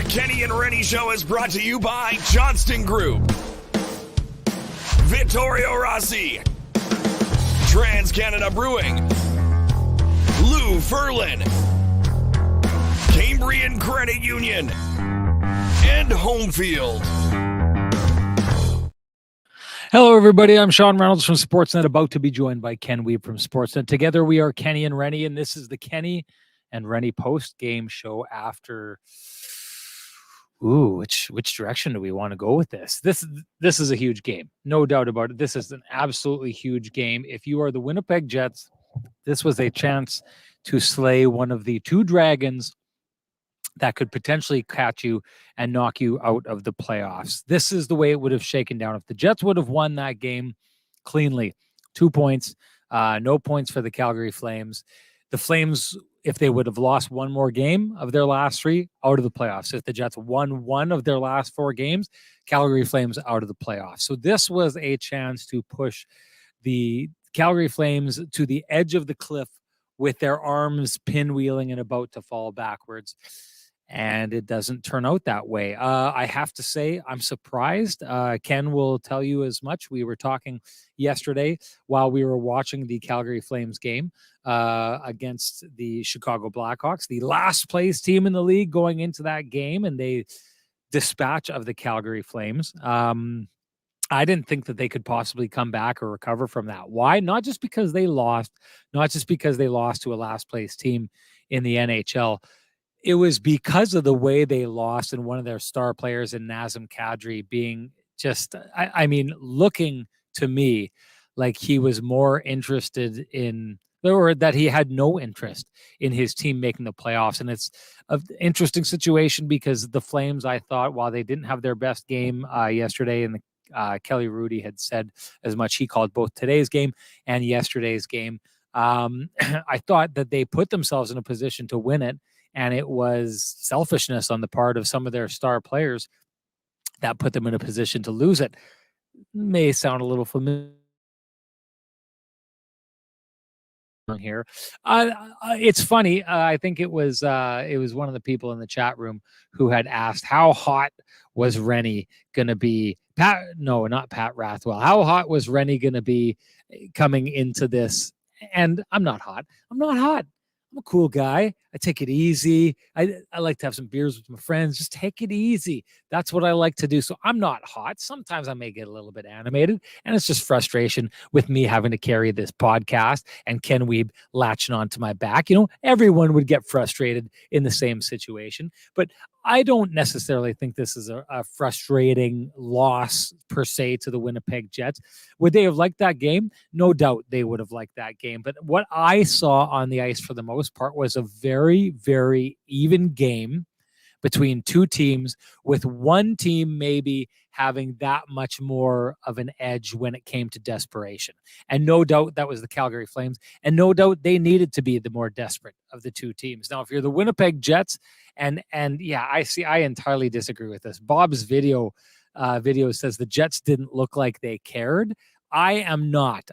Kenny and Renny Show is brought to you by Johnston Group, Vittorio Rossi, Trans-Canada Brewing, Lou Ferlin, Cambrian Credit Union, and Homefield. Hello, everybody. I'm Sean Reynolds from Sportsnet, about to be joined by Ken Wiebe from Sportsnet. Together, we are Kenny and Renny, and this is the Kenny and Renny post-game show after... which direction do we want to go with this? This is a huge game. No doubt about it. This is an absolutely huge game. If you are the Winnipeg Jets, this was a chance to slay one of the two dragons that could potentially catch you and knock you out of the playoffs. This is the way it would have shaken down. If the Jets would have won that game cleanly, 2 points, no points for the Calgary Flames. The Flames, if they would have lost one more game of their last three, out of the playoffs. If the Jets won one of their last 4 games, Calgary Flames out of the playoffs. So this was a chance to push the Calgary Flames to the edge of the cliff with their arms pinwheeling and about to fall backwards. And it doesn't turn out that way. I have to say, I'm surprised. Ken will tell you as much. We were talking yesterday while we were watching the Calgary Flames game against the Chicago Blackhawks, the last place team in the league going into that game, and they dispatch of the Calgary Flames. I didn't think that they could possibly come back or recover from that. Why? Not just because they lost, not just because they lost to a last place team in the NHL. It was because of the way they lost, and one of their star players in Nazem Kadri being just, I mean, looking to me like he was more interested in, or that he had no interest in his team making the playoffs. And it's an interesting situation because the Flames, I thought, while they didn't have their best game yesterday, and Kelly Rudy had said as much, he called both today's game and yesterday's game. I thought that they put themselves in a position to win it. And it was selfishness on the part of some of their star players that put them in a position to lose it. May sound a little familiar here. It's funny. I think it was one of the people in the chat room who had asked, how hot was Renny going to be? Not Pat Rathwell. How hot was Renny going to be coming into this? And I'm not hot. I'm a cool guy. I take it easy. I like to have some beers with my friends. Just take it easy. That's what I like to do. So I'm not hot. Sometimes I may get a little bit animated, and it's just frustration with me having to carry this podcast and Ken Wiebe latching onto my back. You know, everyone would get frustrated in the same situation, but I don't necessarily think this is a frustrating loss per se to the Winnipeg Jets. Would they have liked that game? No doubt they would have liked that game. But what I saw on the ice for the most part was a very, very even game between two teams, with one team maybe having that much more of an edge when it came to desperation. And no doubt that was the Calgary Flames. And no doubt they needed to be the more desperate of the two teams. Now, if you're the Winnipeg Jets, and yeah, I entirely disagree with this. Bob's video says the Jets didn't look like they cared. I am not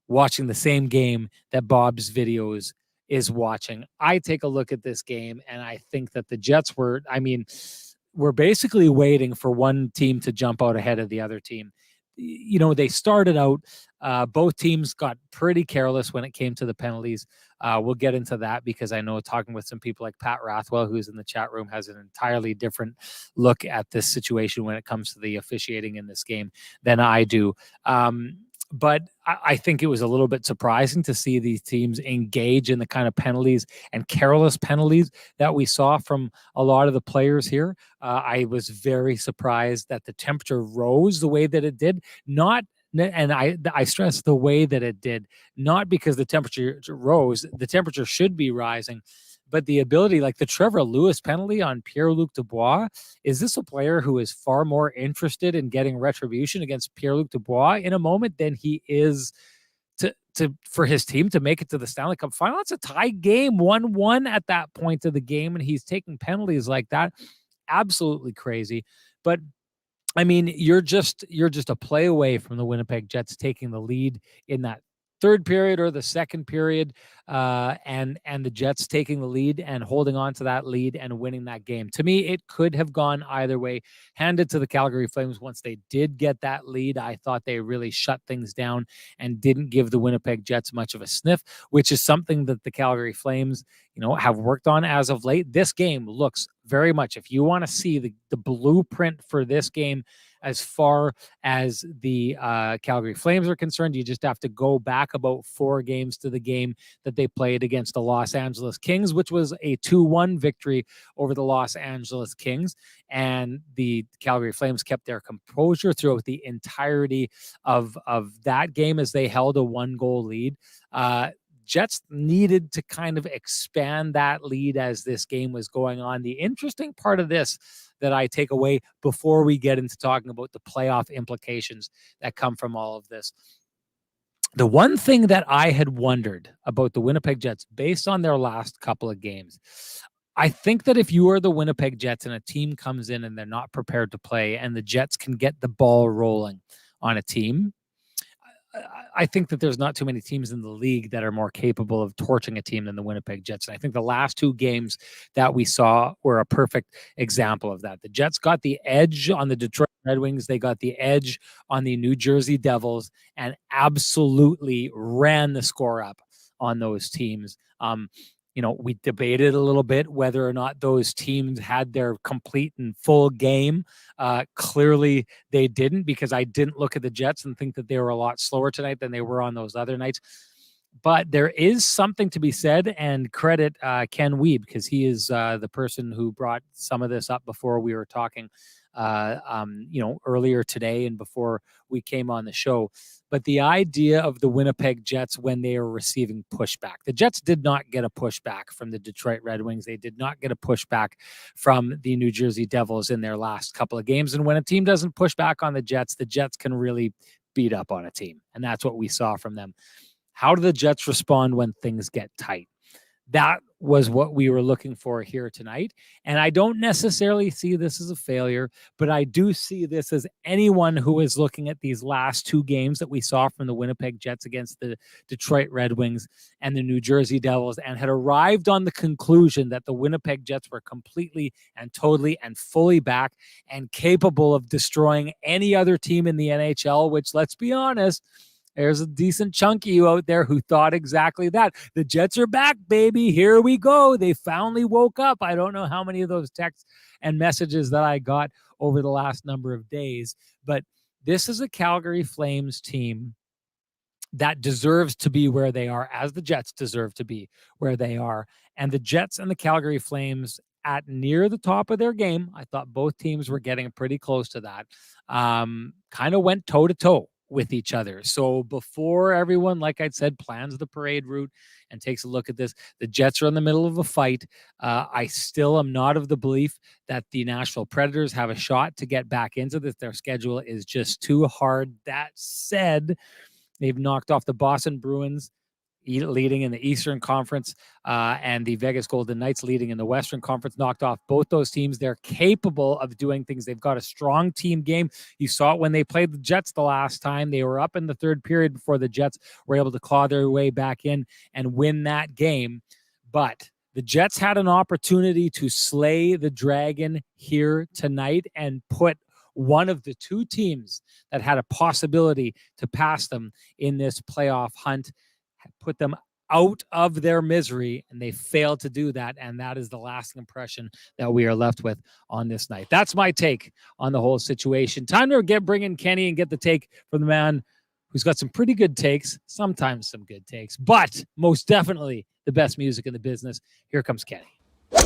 watching the same game that Bob's videos is watching. I take a look at this game, and I think that the Jets were basically waiting for one team to jump out ahead of the other team. You know, they started out, both teams got pretty careless when it came to the penalties. We'll get into that because I know talking with some people like Pat Rathwell, who's in the chat room, has an entirely different look at this situation when it comes to the officiating in this game than I do. But I think it was a little bit surprising to see these teams engage in the kind of penalties and careless penalties that we saw from a lot of the players here. I was very surprised that the temperature rose the way that it did. I stress the way that it did, not because the temperature rose. The temperature should be rising, but the ability, like the Trevor Lewis penalty on Pierre-Luc Dubois, is this a player who is far more interested in getting retribution against Pierre-Luc Dubois in a moment than he is for his team to make it to the Stanley Cup final? It's a tie game, 1-1 at that point of the game, and he's taking penalties like that. Absolutely crazy. But I mean, you're just a play away from the Winnipeg Jets taking the lead in that third period or the second period, and the Jets taking the lead and holding on to that lead and winning that game. To me, it could have gone either way. Handed to the Calgary Flames once they did get that lead. I thought they really shut things down and didn't give the Winnipeg Jets much of a sniff, which is something that the Calgary Flames, have worked on as of late. This game looks very much, if you want to see the blueprint for this game as far as the Calgary Flames are concerned, you just have to go back about 4 games to the game that they played against the Los Angeles Kings, which was a 2-1 victory over the Los Angeles Kings. And the Calgary Flames kept their composure throughout the entirety of that game as they held a 1-goal lead. Jets needed to kind of expand that lead as this game was going on. The interesting part of this that I take away before we get into talking about the playoff implications that come from all of this, the one thing that I had wondered about the Winnipeg Jets based on their last couple of games, I think that if you are the Winnipeg Jets and a team comes in and they're not prepared to play and the Jets can get the ball rolling on a team, I think that there's not too many teams in the league that are more capable of torching a team than the Winnipeg Jets. And I think the last 2 games that we saw were a perfect example of that. The Jets got the edge on the Detroit Red Wings. They got the edge on the New Jersey Devils and absolutely ran the score up on those teams. We debated a little bit whether or not those teams had their complete and full game. Clearly, they didn't, because I didn't look at the Jets and think that they were a lot slower tonight than they were on those other nights. But there is something to be said, and credit Ken Wiebe, because he is the person who brought some of this up before we were talking earlier today and before we came on the show. But the idea of the Winnipeg Jets when they are receiving pushback, the Jets did not get a pushback from the Detroit Red Wings. They did not get a pushback from the New Jersey Devils in their last couple of games. And when a team doesn't push back on the Jets can really beat up on a team. And that's what we saw from them. How do the Jets respond when things get tight? That was what we were looking for here tonight. And I don't necessarily see this as a failure, but I do see this as anyone who is looking at these last 2 games that we saw from the Winnipeg Jets against the Detroit Red Wings and the New Jersey Devils and had arrived on the conclusion that the Winnipeg Jets were completely and totally and fully back and capable of destroying any other team in the NHL, which, let's be honest, there's a decent chunk of you out there who thought exactly that. The Jets are back, baby. Here we go. They finally woke up. I don't know how many of those texts and messages that I got over the last number of days, but this is a Calgary Flames team that deserves to be where they are, as the Jets deserve to be where they are. And the Jets and the Calgary Flames at near the top of their game, I thought both teams were getting pretty close to that, kind of went toe-to-toe with each other. So before everyone, like I said, plans the parade route and takes a look at this, the Jets are in the middle of a fight. I still am not of the belief that the Nashville Predators have a shot to get back into this. Their schedule is just too hard. That said, they've knocked off the Boston Bruins, leading in the Eastern Conference, and the Vegas Golden Knights leading in the Western Conference, knocked off both those teams. They're capable of doing things. They've got a strong team game. You saw it when they played the Jets the last time. They were up in the third period before the Jets were able to claw their way back in and win that game. But the Jets had an opportunity to slay the dragon here tonight and put one of the 2 teams that had a possibility to pass them in this playoff hunt, put them out of their misery, and they failed to do that. And that is the lasting impression that we are left with on this night. That's my take on the whole situation. Time to bring in Kenny and get the take from the man who's got some pretty good takes, sometimes some good takes, but most definitely the best music in the business. Here comes Kenny. Whoa!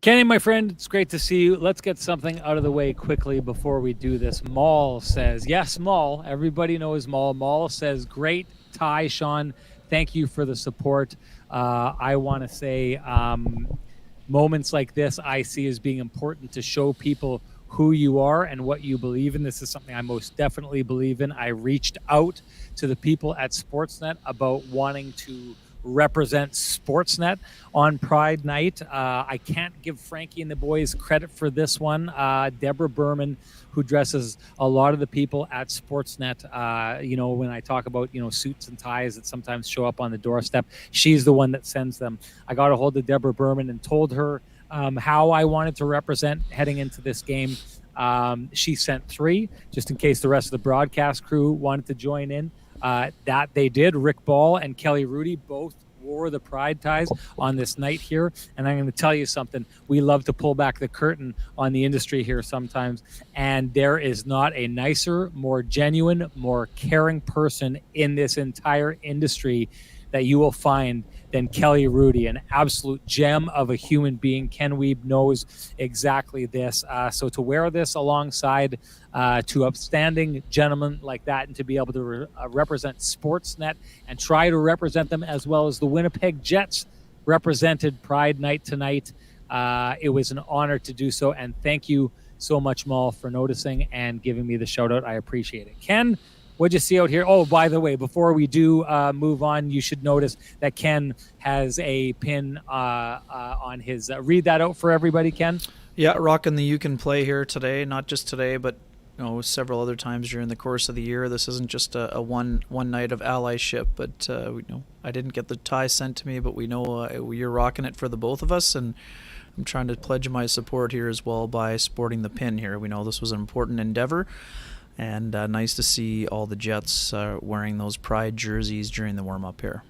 Kenny, my friend, it's great to see you. Let's get something out of the way quickly before we do this. Maul says, yes, Maul. Everybody knows Maul. Maul says, great tie, Sean. Thank you for the support. I want to say moments like this I see as being important to show people who you are and what you believe in. This is something I most definitely believe in. I reached out to the people at Sportsnet about wanting to represent Sportsnet on Pride Night. I can't give Frankie and the boys credit for this one. Deborah Berman, who dresses a lot of the people at Sportsnet, when I talk about, suits and ties that sometimes show up on the doorstep, she's the one that sends them. I got a hold of Deborah Berman and told her how I wanted to represent heading into this game. She sent 3, just in case the rest of the broadcast crew wanted to join in. That they did. Rick Ball and Kelly Rudy both wore the pride ties on this night here. And I'm going to tell you something. We love to pull back the curtain on the industry here sometimes. And there is not a nicer, more genuine, more caring person in this entire industry that you will find than Kelly Rudy, an absolute gem of a human being. Ken Weeb knows exactly this. So to wear this alongside two upstanding gentlemen like that, and to be able to represent Sportsnet and try to represent them as well as the Winnipeg Jets represented Pride Night tonight, it was an honor to do so. And thank you so much, Maul, for noticing and giving me the shout out. I appreciate it. Ken, what'd you see out here? Oh, by the way, before we do move on, you should notice that Ken has a pin on his. Read that out for everybody, Ken. Yeah, rocking the You Can Play here today. Not just today, but several other times during the course of the year. This isn't just a one night of allyship, but I didn't get the tie sent to me, but we know you're rocking it for the both of us, and I'm trying to pledge my support here as well by sporting the pin here. We know this was an important endeavor. And nice to see all the Jets wearing those Pride jerseys during the warm-up here.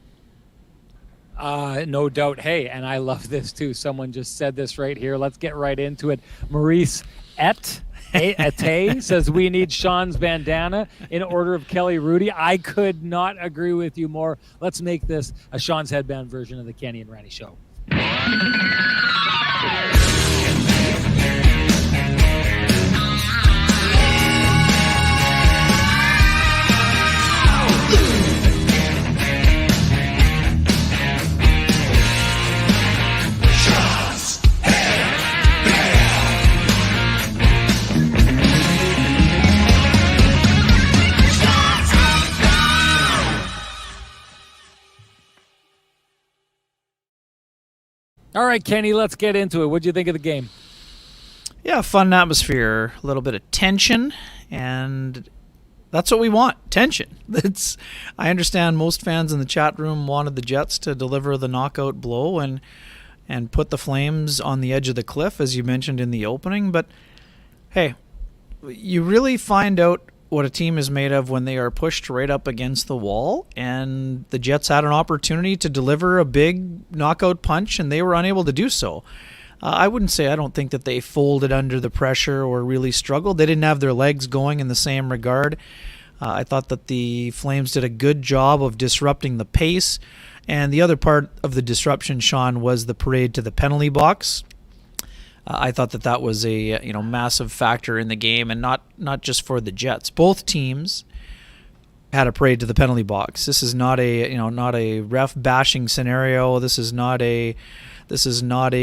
No doubt. Hey, and I love this too. Someone just said this right here. Let's get right into it. Maurice Ate says, we need Sean's bandana in order of Kelly Rudy. I could not agree with you more. Let's make this a Sean's headband version of the Kenny and Renny show. All right, Kenny, let's get into it. What do you think of the game? Yeah, fun atmosphere, a little bit of tension, and that's what we want, tension. I understand most fans in the chat room wanted the Jets to deliver the knockout blow and put the Flames on the edge of the cliff, as you mentioned in the opening, but hey, you really find out what a team is made of when they are pushed right up against the wall, and the Jets had an opportunity to deliver a big knockout punch, and they were unable to do so. I don't think that they folded under the pressure or really struggled. They didn't have their legs going in the same regard. I thought that the Flames did a good job of disrupting the pace, and the other part of the disruption, Sean, was the parade to the penalty box. I thought that was a massive factor in the game, and not just for the Jets. Both teams had a parade to the penalty box. This is not a ref bashing scenario. This is not a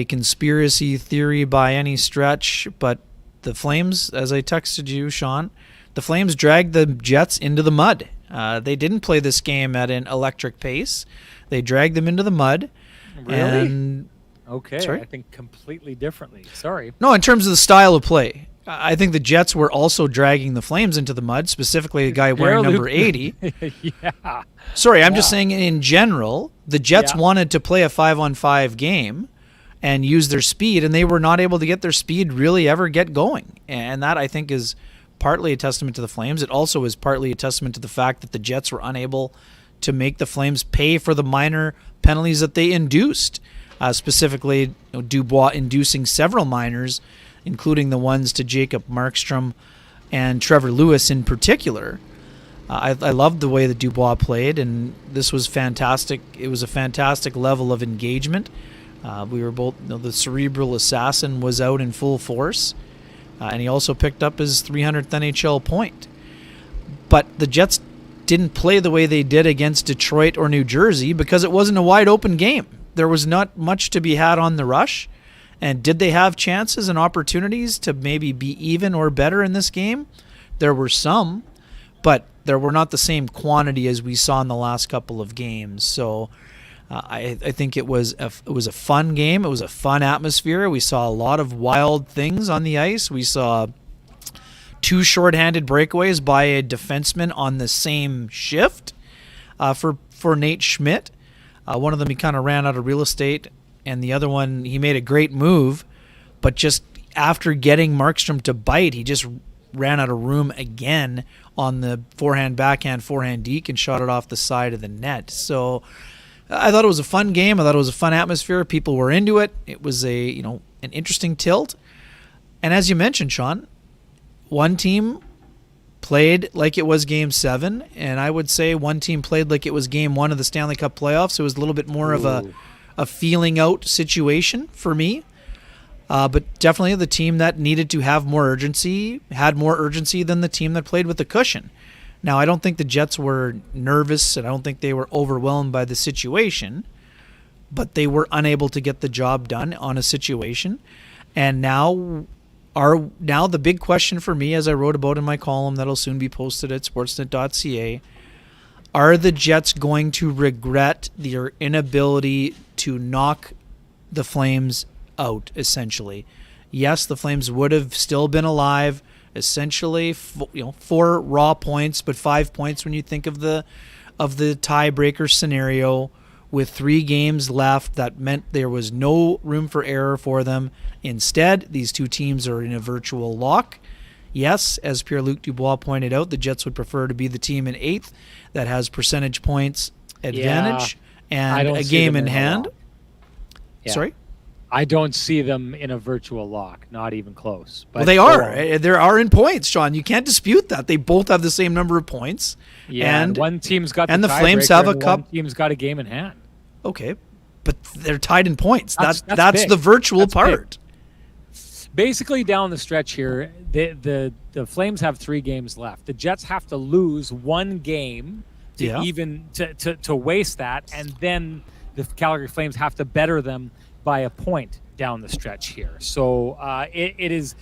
conspiracy theory by any stretch. But the Flames, as I texted you, Sean, the Flames dragged the Jets into the mud. They didn't play this game at an electric pace. They dragged them into the mud. Really? Okay, Sorry? I think completely differently. Sorry. No, in terms of the style of play, I think the Jets were also dragging the Flames into the mud, specifically the guy wearing number 80. Yeah. Sorry, I'm just saying in general, the Jets wanted to play a 5-on-5 game and use their speed, and they were not able to get their speed really ever get going. And that, I think, is partly a testament to the Flames. It also is partly a testament to the fact that the Jets were unable to make the Flames pay for the minor penalties that they induced. Specifically, Dubois inducing several minors, including the ones to Jacob Markstrom and Trevor Lewis in particular. I loved the way that Dubois played, and this was fantastic. It was a fantastic level of engagement We were both, the cerebral assassin was out in full force, and he also picked up his 300th NHL point. But the Jets didn't play the way they did against Detroit or New Jersey because it wasn't a wide open game. There was not much to be had on the rush. And did they have chances and opportunities to maybe be even or better in this game? There were some, but there were not the same quantity as we saw in the last couple of games. So I think it was a fun game. It was a fun atmosphere. We saw a lot of wild things on the ice. We saw 2 shorthanded breakaways by a defenseman on the same shift for Nate Schmidt. One of them, he kind of ran out of real estate, and the other one, he made a great move, but just after getting Markstrom to bite, he just ran out of room again on the forehand deke and shot it off the side of the net. So I thought it was a fun game. I thought it was a fun atmosphere. People were into it. It was an interesting tilt. And as you mentioned, Sean, one team played like it was Game 7, and I would say one team played like it was Game 1 of the Stanley Cup playoffs. It was a little bit more of a feeling out situation for me. But definitely the team that needed to have more urgency had more urgency than the team that played with the cushion. Now, I don't think the Jets were nervous, and I don't think they were overwhelmed by the situation, but they were unable to get the job done on a situation. And now the big question for me, as I wrote about in my column that'll soon be posted at sportsnet.ca, are the Jets going to regret their inability to knock the Flames out, essentially? Yes, the Flames would have still been alive, essentially, 4 raw points, but 5 points when you think of the tiebreaker scenario. With 3 games left, that meant there was no room for error for them. Instead, these two teams are in a virtual lock. Yes, as Pierre-Luc Dubois pointed out, the Jets would prefer to be the team in 8th that has percentage points advantage and a game in hand. Yeah. Sorry? I don't see them in a virtual lock, not even close. But well, they are. They are in points, Sean. You can't dispute that. They both have the same number of points. Yeah, and one team's got the Flames have a cup. One team's got a game in hand. Okay, but they're tied in points. That's big. The virtual part. Big. Basically, down the stretch here, the Flames have 3 games left. The Jets have to lose 1 game to waste that, and then the Calgary Flames have to better them by a point down the stretch here. So it is.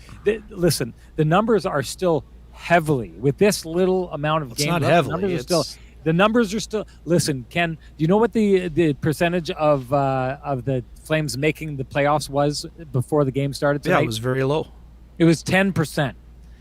Listen, the numbers are still heavily with this little amount of game. It's not heavily. The numbers are still. Listen, Ken, do you know what the percentage of the Flames making the playoffs was before the game started tonight? Yeah, it was very low. It was 10%.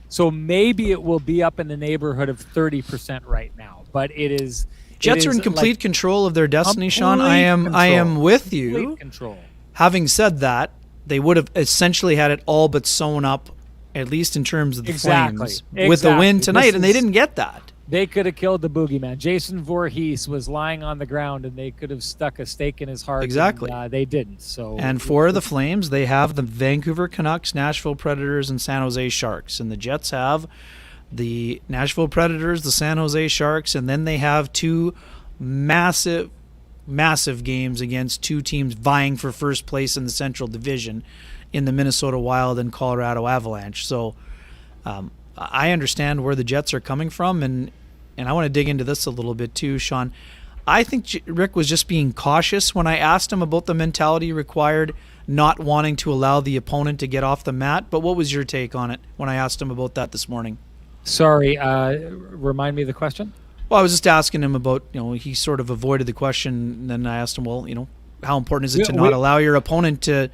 So maybe it will be up in the neighborhood of 30% right now. But it is. Jets are in complete control of their destiny, Sean. I am with you. Complete control. Having said that, they would have essentially had it all but sewn up, at least in terms of the Flames, with the win tonight, and they didn't get that. They could have killed the boogeyman. Jason Voorhees was lying on the ground, and they could have stuck a stake in his heart. Exactly. And, they didn't. So. And for the Flames, they have the Vancouver Canucks, Nashville Predators, and San Jose Sharks. And the Jets have the Nashville Predators, the San Jose Sharks, and then they have 2 massive games against 2 teams vying for first place in the Central Division in the Minnesota Wild and Colorado Avalanche. So I understand where the Jets are coming from, and I want to dig into this a little bit too, Sean. I think Rick was just being cautious when I asked him about the mentality required, not wanting to allow the opponent to get off the mat. But what was your take on it when I asked him about that this morning? Sorry, remind me of the question? Well, I was just asking him about, he sort of avoided the question, and then I asked him, well, how important is it to not allow your opponent to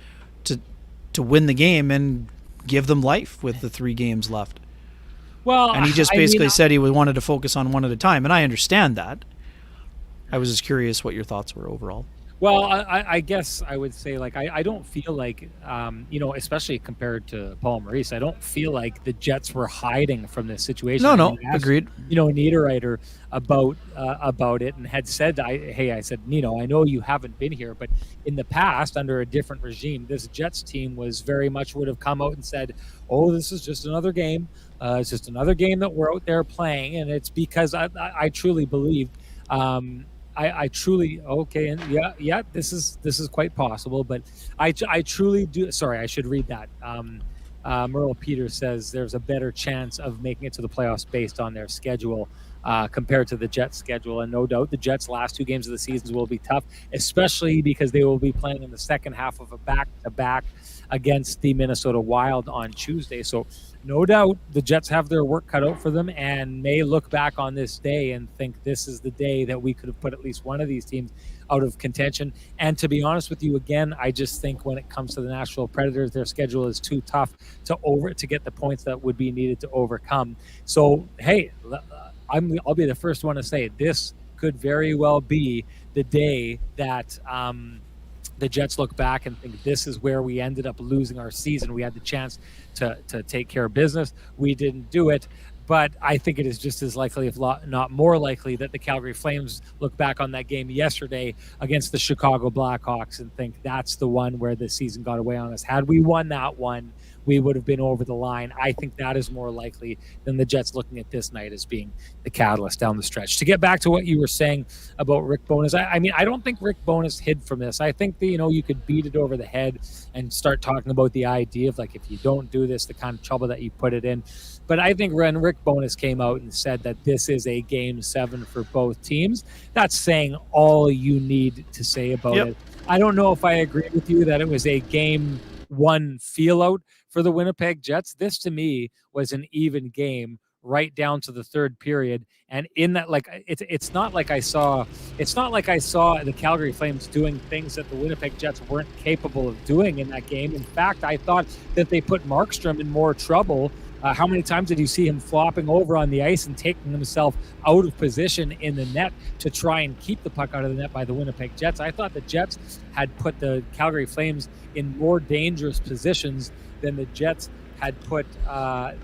win the game and give them life with the 3 games left? Well, and he just basically said he wanted to focus on one at a time, and I understand that. I was just curious what your thoughts were overall. Well, I guess I would say, I don't feel like, especially compared to Paul Maurice, I don't feel like the Jets were hiding from this situation. No, agreed. Niederreiter about it and had said, I said, Nino, I know you haven't been here, but in the past, under a different regime, this Jets team was very much would have come out and said, oh, this is just another game. It's just another game that we're out there playing, and it's because I truly believe I truly okay, and yeah, this is quite possible, but I truly do. Sorry, I should read that. Merle Peters says there's a better chance of making it to the playoffs based on their schedule compared to the Jets' schedule, and no doubt the Jets' last 2 games of the season will be tough, especially because they will be playing in the second half of a back-to-back against the Minnesota Wild on Tuesday. So no doubt the Jets have their work cut out for them and may look back on this day and think this is the day that we could have put at least one of these teams out of contention. And to be honest with you, again, I just think when it comes to the Nashville Predators, their schedule is too tough to get the points that would be needed to overcome. So, hey, I'll be the first one to say this could very well be the day that the Jets look back and think this is where we ended up losing our season. We had the chance to take care of business. We didn't do it. But I think it is just as likely, if not more likely, that the Calgary Flames look back on that game yesterday against the Chicago Blackhawks and think that's the one where the season got away on us. Had we won that one, we would have been over the line. I think that is more likely than the Jets looking at this night as being the catalyst down the stretch. To get back to what you were saying about Rick Bowness, I mean, I don't think Rick Bowness hid from this. I think that, you could beat it over the head and start talking about the idea of, like, if you don't do this, the kind of trouble that you put it in. But I think when Rick Bowness came out and said that this is a Game 7 for both teams, that's saying all you need to say about it. I don't know if I agree with you that it was a Game 1 feel-out for the Winnipeg Jets. This, to me, was an even game right down to the third period. And in that, like, it's not like I saw the Calgary Flames doing things that the Winnipeg Jets weren't capable of doing in that game. In fact, I thought that they put Markstrom in more trouble. How many times did you see him flopping over on the ice and taking himself out of position in the net to try and keep the puck out of the net by the Winnipeg Jets? I thought the Jets had put the Calgary Flames in more dangerous positions than the Jets had put than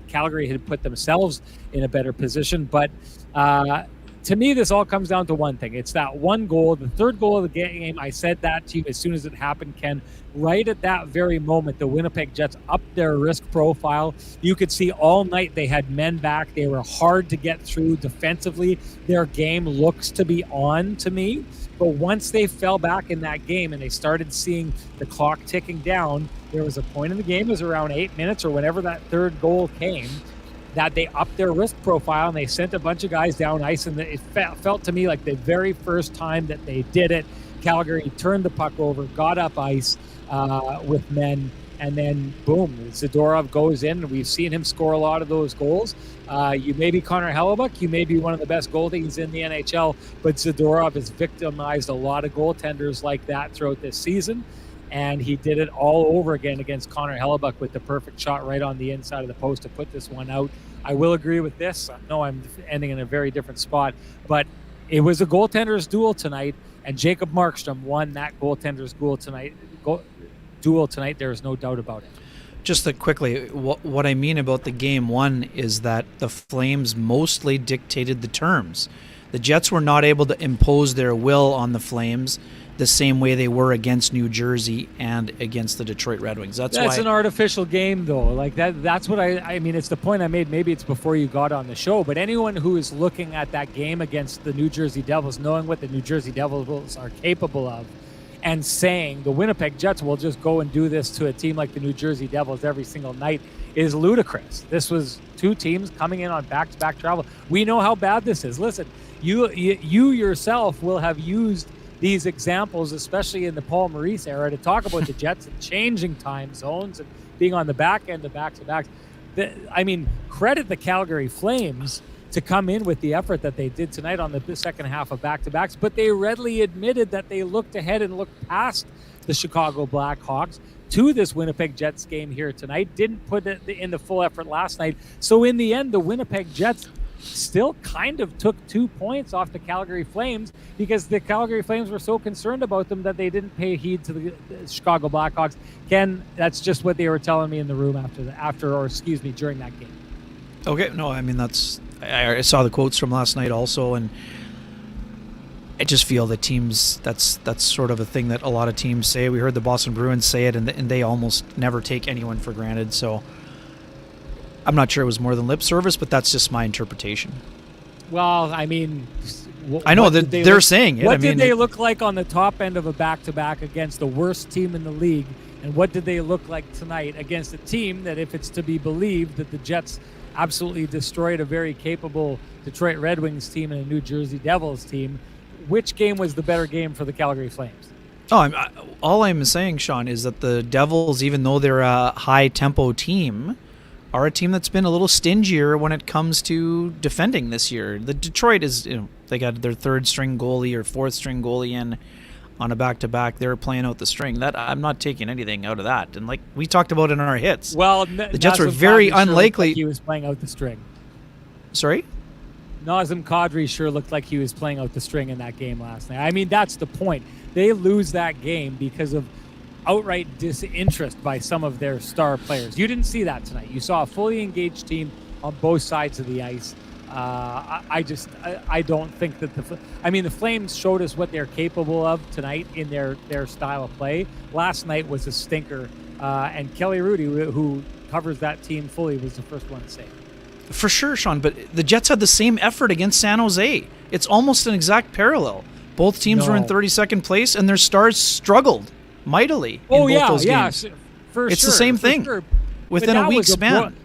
Calgary had put themselves in a better position. But to me, this all comes down to one thing. It's that one goal, the third goal of the game. I said that to you as soon as it happened, Ken. Right at that very moment, the Winnipeg Jets upped their risk profile. You could see all night they had men back. They were hard to get through defensively. Their game looks to be on to me. But once they fell back in that game and they started seeing the clock ticking down, there was a point in the game, it was around 8 minutes or whenever that third goal came, that they upped their risk profile and they sent a bunch of guys down ice. And it felt to me like the very first time that they did it, Calgary turned the puck over, got up ice with men, and then boom, Zadorov goes in. And we've seen him score a lot of those goals. You may be Connor Hellebuck, you may be one of the best goalies in the NHL, but Zadorov has victimized a lot of goaltenders like that throughout this season. And he did it all over again against Connor Hellebuck with the perfect shot right on the inside of the post to put this one out. I will agree with this. I know I'm ending in a very different spot, but it was a goaltender's duel tonight, and Jacob Markstrom won that goaltender's duel tonight. There is no doubt about it. Just quickly, what I mean about the Game 1 is that the Flames mostly dictated the terms. The Jets were not able to impose their will on the Flames the same way they were against New Jersey and against the Detroit Red Wings. That's why an artificial game, though. Like that's what I mean. It's the point I made. Maybe it's before you got on the show, but anyone who is looking at that game against the New Jersey Devils, knowing what the New Jersey Devils are capable of, and saying the Winnipeg Jets will just go and do this to a team like the New Jersey Devils every single night is ludicrous. This was two teams coming in on back-to-back travel. We know how bad this is. Listen, you yourself will have used these examples, especially in the Paul Maurice era, to talk about the Jets and changing time zones and being on the back end of back-to-backs. I mean, credit the Calgary Flames to come in with the effort that they did tonight on the second half of back-to-backs, but they readily admitted that they looked ahead and looked past the Chicago Blackhawks to this Winnipeg Jets game here tonight, didn't put it in the full effort last night. So in the end, the Winnipeg Jets still kind of took 2 points off the Calgary Flames because the Calgary Flames were so concerned about them that they didn't pay heed to the Chicago Blackhawks. Ken, that's just what they were telling me in the room during that game. Okay, no, I mean, I saw the quotes from last night also, and I just feel that teams, that's sort of a thing that a lot of teams say. We heard the Boston Bruins say it, and they almost never take anyone for granted. So I'm not sure it was more than lip service, but that's just my interpretation. Well, I mean, I know that they're saying it. What did they look like on the top end of a back-to-back against the worst team in the league? And what did they look like tonight against a team that, if it's to be believed, that the Jets absolutely destroyed a very capable Detroit Red Wings team and a New Jersey Devils team? Which game was the better game for the Calgary Flames? All I'm saying, Sean, is that the Devils, even though they're a high-tempo team, are a team that's been a little stingier when it comes to defending this year. The Detroit is, they got their third-string goalie or fourth-string goalie in on a back-to-back. They're playing out the string. That I'm not taking anything out of that. And like we talked about in our hits, well, the Jets were very unlikely. Like he was playing out the string. Sorry? Nazem Kadri sure looked like he was playing out the string in that game last night. I mean, that's the point. They lose that game because of outright disinterest by some of their star players. You didn't see that tonight. You saw a fully engaged team on both sides of the ice. I don't think that the Flames showed us what they're capable of tonight in their style of play. Last night was a stinker, and Kelly Rudy, who covers that team fully, was the first one to say it. For sure, Sean, but the Jets had the same effort against San Jose. It's almost an exact parallel. Both teams were in 32nd place, and their stars struggled mightily in both those games. It's the same thing within a week span.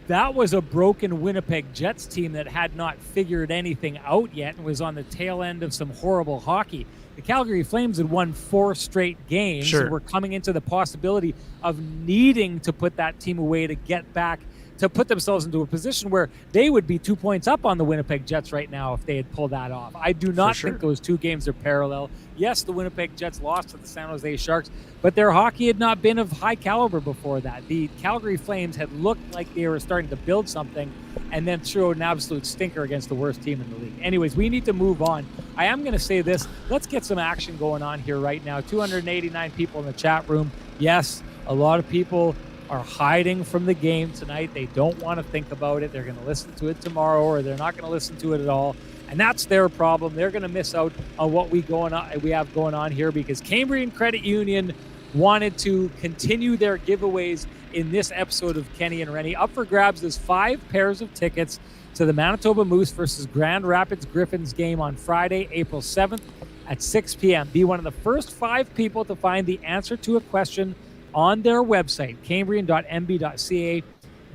That was a broken Winnipeg Jets team that had not figured anything out yet and was on the tail end of some horrible hockey. The Calgary Flames had won 4 straight games and were coming into the possibility of needing to put that team away to get back, to put themselves into a position where they would be 2 points up on the Winnipeg Jets right now if they had pulled that off. I do not think those two games are parallel. Yes, the Winnipeg Jets lost to the San Jose Sharks, but their hockey had not been of high caliber before that. The Calgary Flames had looked like they were starting to build something and then threw an absolute stinker against the worst team in the league. Anyways, we need to move on. I am going to say this. Let's get some action going on here right now. 289 people in the chat room. Yes, a lot of people are hiding from the game tonight. They don't want to think about it. They're going to listen to it tomorrow, or they're not going to listen to it at all. And that's their problem. They're going to miss out on what we have going on here, because Cambrian Credit Union wanted to continue their giveaways in this episode of Kenny and Renny. Up for grabs is 5 pairs of tickets to the Manitoba Moose versus Grand Rapids Griffins game on Friday, April 7th at 6 p.m. Be one of the first 5 people to find the answer to a question on their website, cambrian.mb.ca.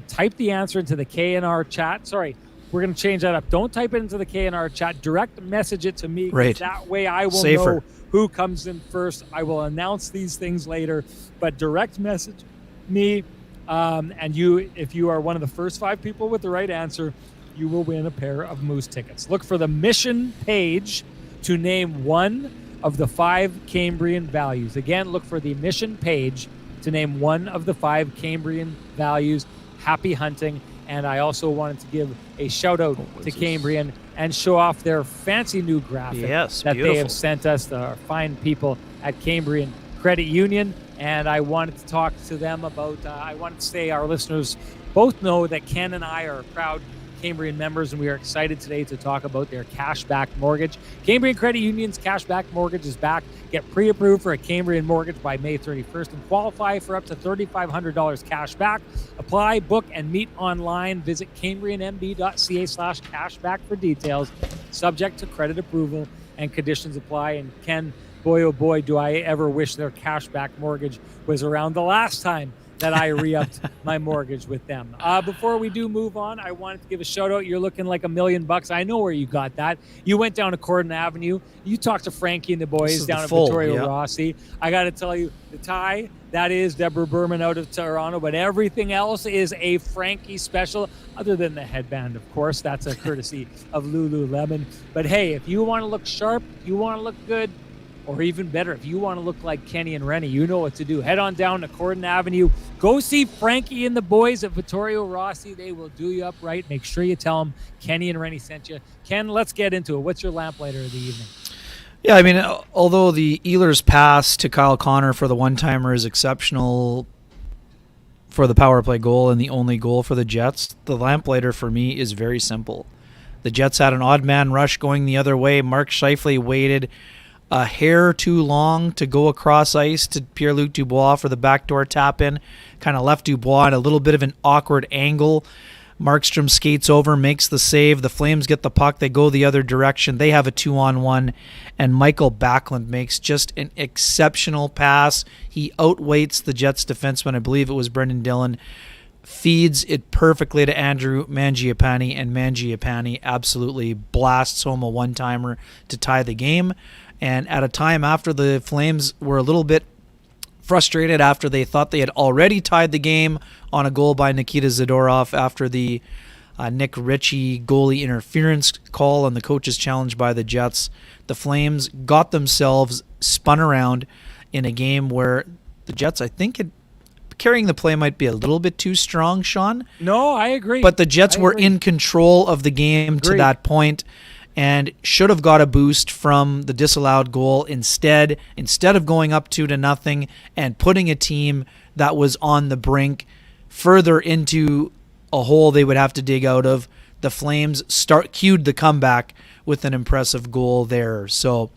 Type the answer into the KNR chat. Sorry, we're going to change that up. Don't type it into the KNR chat. Direct message it to me. Right. That way I will know who comes in first. I will announce these things later, but direct message me. And you, if you are one of the first 5 people with the right answer, you will win a pair of Moose tickets. Look for the mission page to name one of the 5 Cambrian values. Again, look for the mission page to name one of the 5 Cambrian values. Happy hunting. And I also wanted to give a shout out to Cambrian and show off their fancy new graphic that they have sent us, the fine people at Cambrian Credit Union. And I wanted to talk to them about, I wanted to say our listeners both know that Ken and I are proud Cambrian members, and we are excited today to talk about their cashback mortgage. Cambrian Credit Union's cashback mortgage is back. Get pre-approved for a Cambrian mortgage by May 31st and qualify for up to $3,500 cash back. Apply, book, and meet online. Visit cambrianmb.ca/cashback for details. Subject to credit approval and conditions apply. And Ken, boy, oh boy, do I ever wish their cashback mortgage was around the last time that I re-upped my mortgage with them. Before we do move on, I wanted to give a shout out. You're looking like $1 million. I know where you got that. You went down to Corden Avenue. You talked to Frankie and the boys down at Vittorio Rossi. I got to tell you, the tie, that is Deborah Berman out of Toronto, but everything else is a Frankie special, other than the headband, of course. That's a courtesy of Lululemon. But hey, if you want to look sharp, if you want to look good, or even better, if you want to look like Kenny and Renny, you know what to do. Head on down to Corden Avenue. Go see Frankie and the boys at Vittorio Rossi. They will do you up right. Make sure you tell them Kenny and Renny sent you. Ken, let's get into it. What's your lamplighter of the evening? Yeah, I mean, although the Ehlers' pass to Kyle Connor for the one-timer is exceptional for the power play goal and the only goal for the Jets, the lamplighter for me is very simple. The Jets had an odd man rush going the other way. Mark Scheifele waited a hair too long to go across ice to Pierre-Luc Dubois for the backdoor tap-in. Kind of left Dubois at a little bit of an awkward angle. Markstrom skates over, makes the save. The Flames get the puck. They go the other direction. They have a 2-on-1, and Michael Backlund makes just an exceptional pass. He outweights the Jets defenseman. I believe it was Brendan Dillon. Feeds it perfectly to Andrew Mangiapane, and Mangiapane absolutely blasts home a one-timer to tie the game. And at a time after the Flames were a little bit frustrated after they thought they had already tied the game on a goal by Nikita Zadorov after the Nick Ritchie goalie interference call and the coach's challenge by the Jets, the Flames got themselves spun around in a game where the Jets, I think, carrying the play might be a little bit too strong, Sean. No, I agree. But the Jets were in control of the game to that point and should have got a boost from the disallowed goal instead of going up 2-0 and putting a team that was on the brink further into a hole they would have to dig out of. The Flames cued the comeback with an impressive goal there. So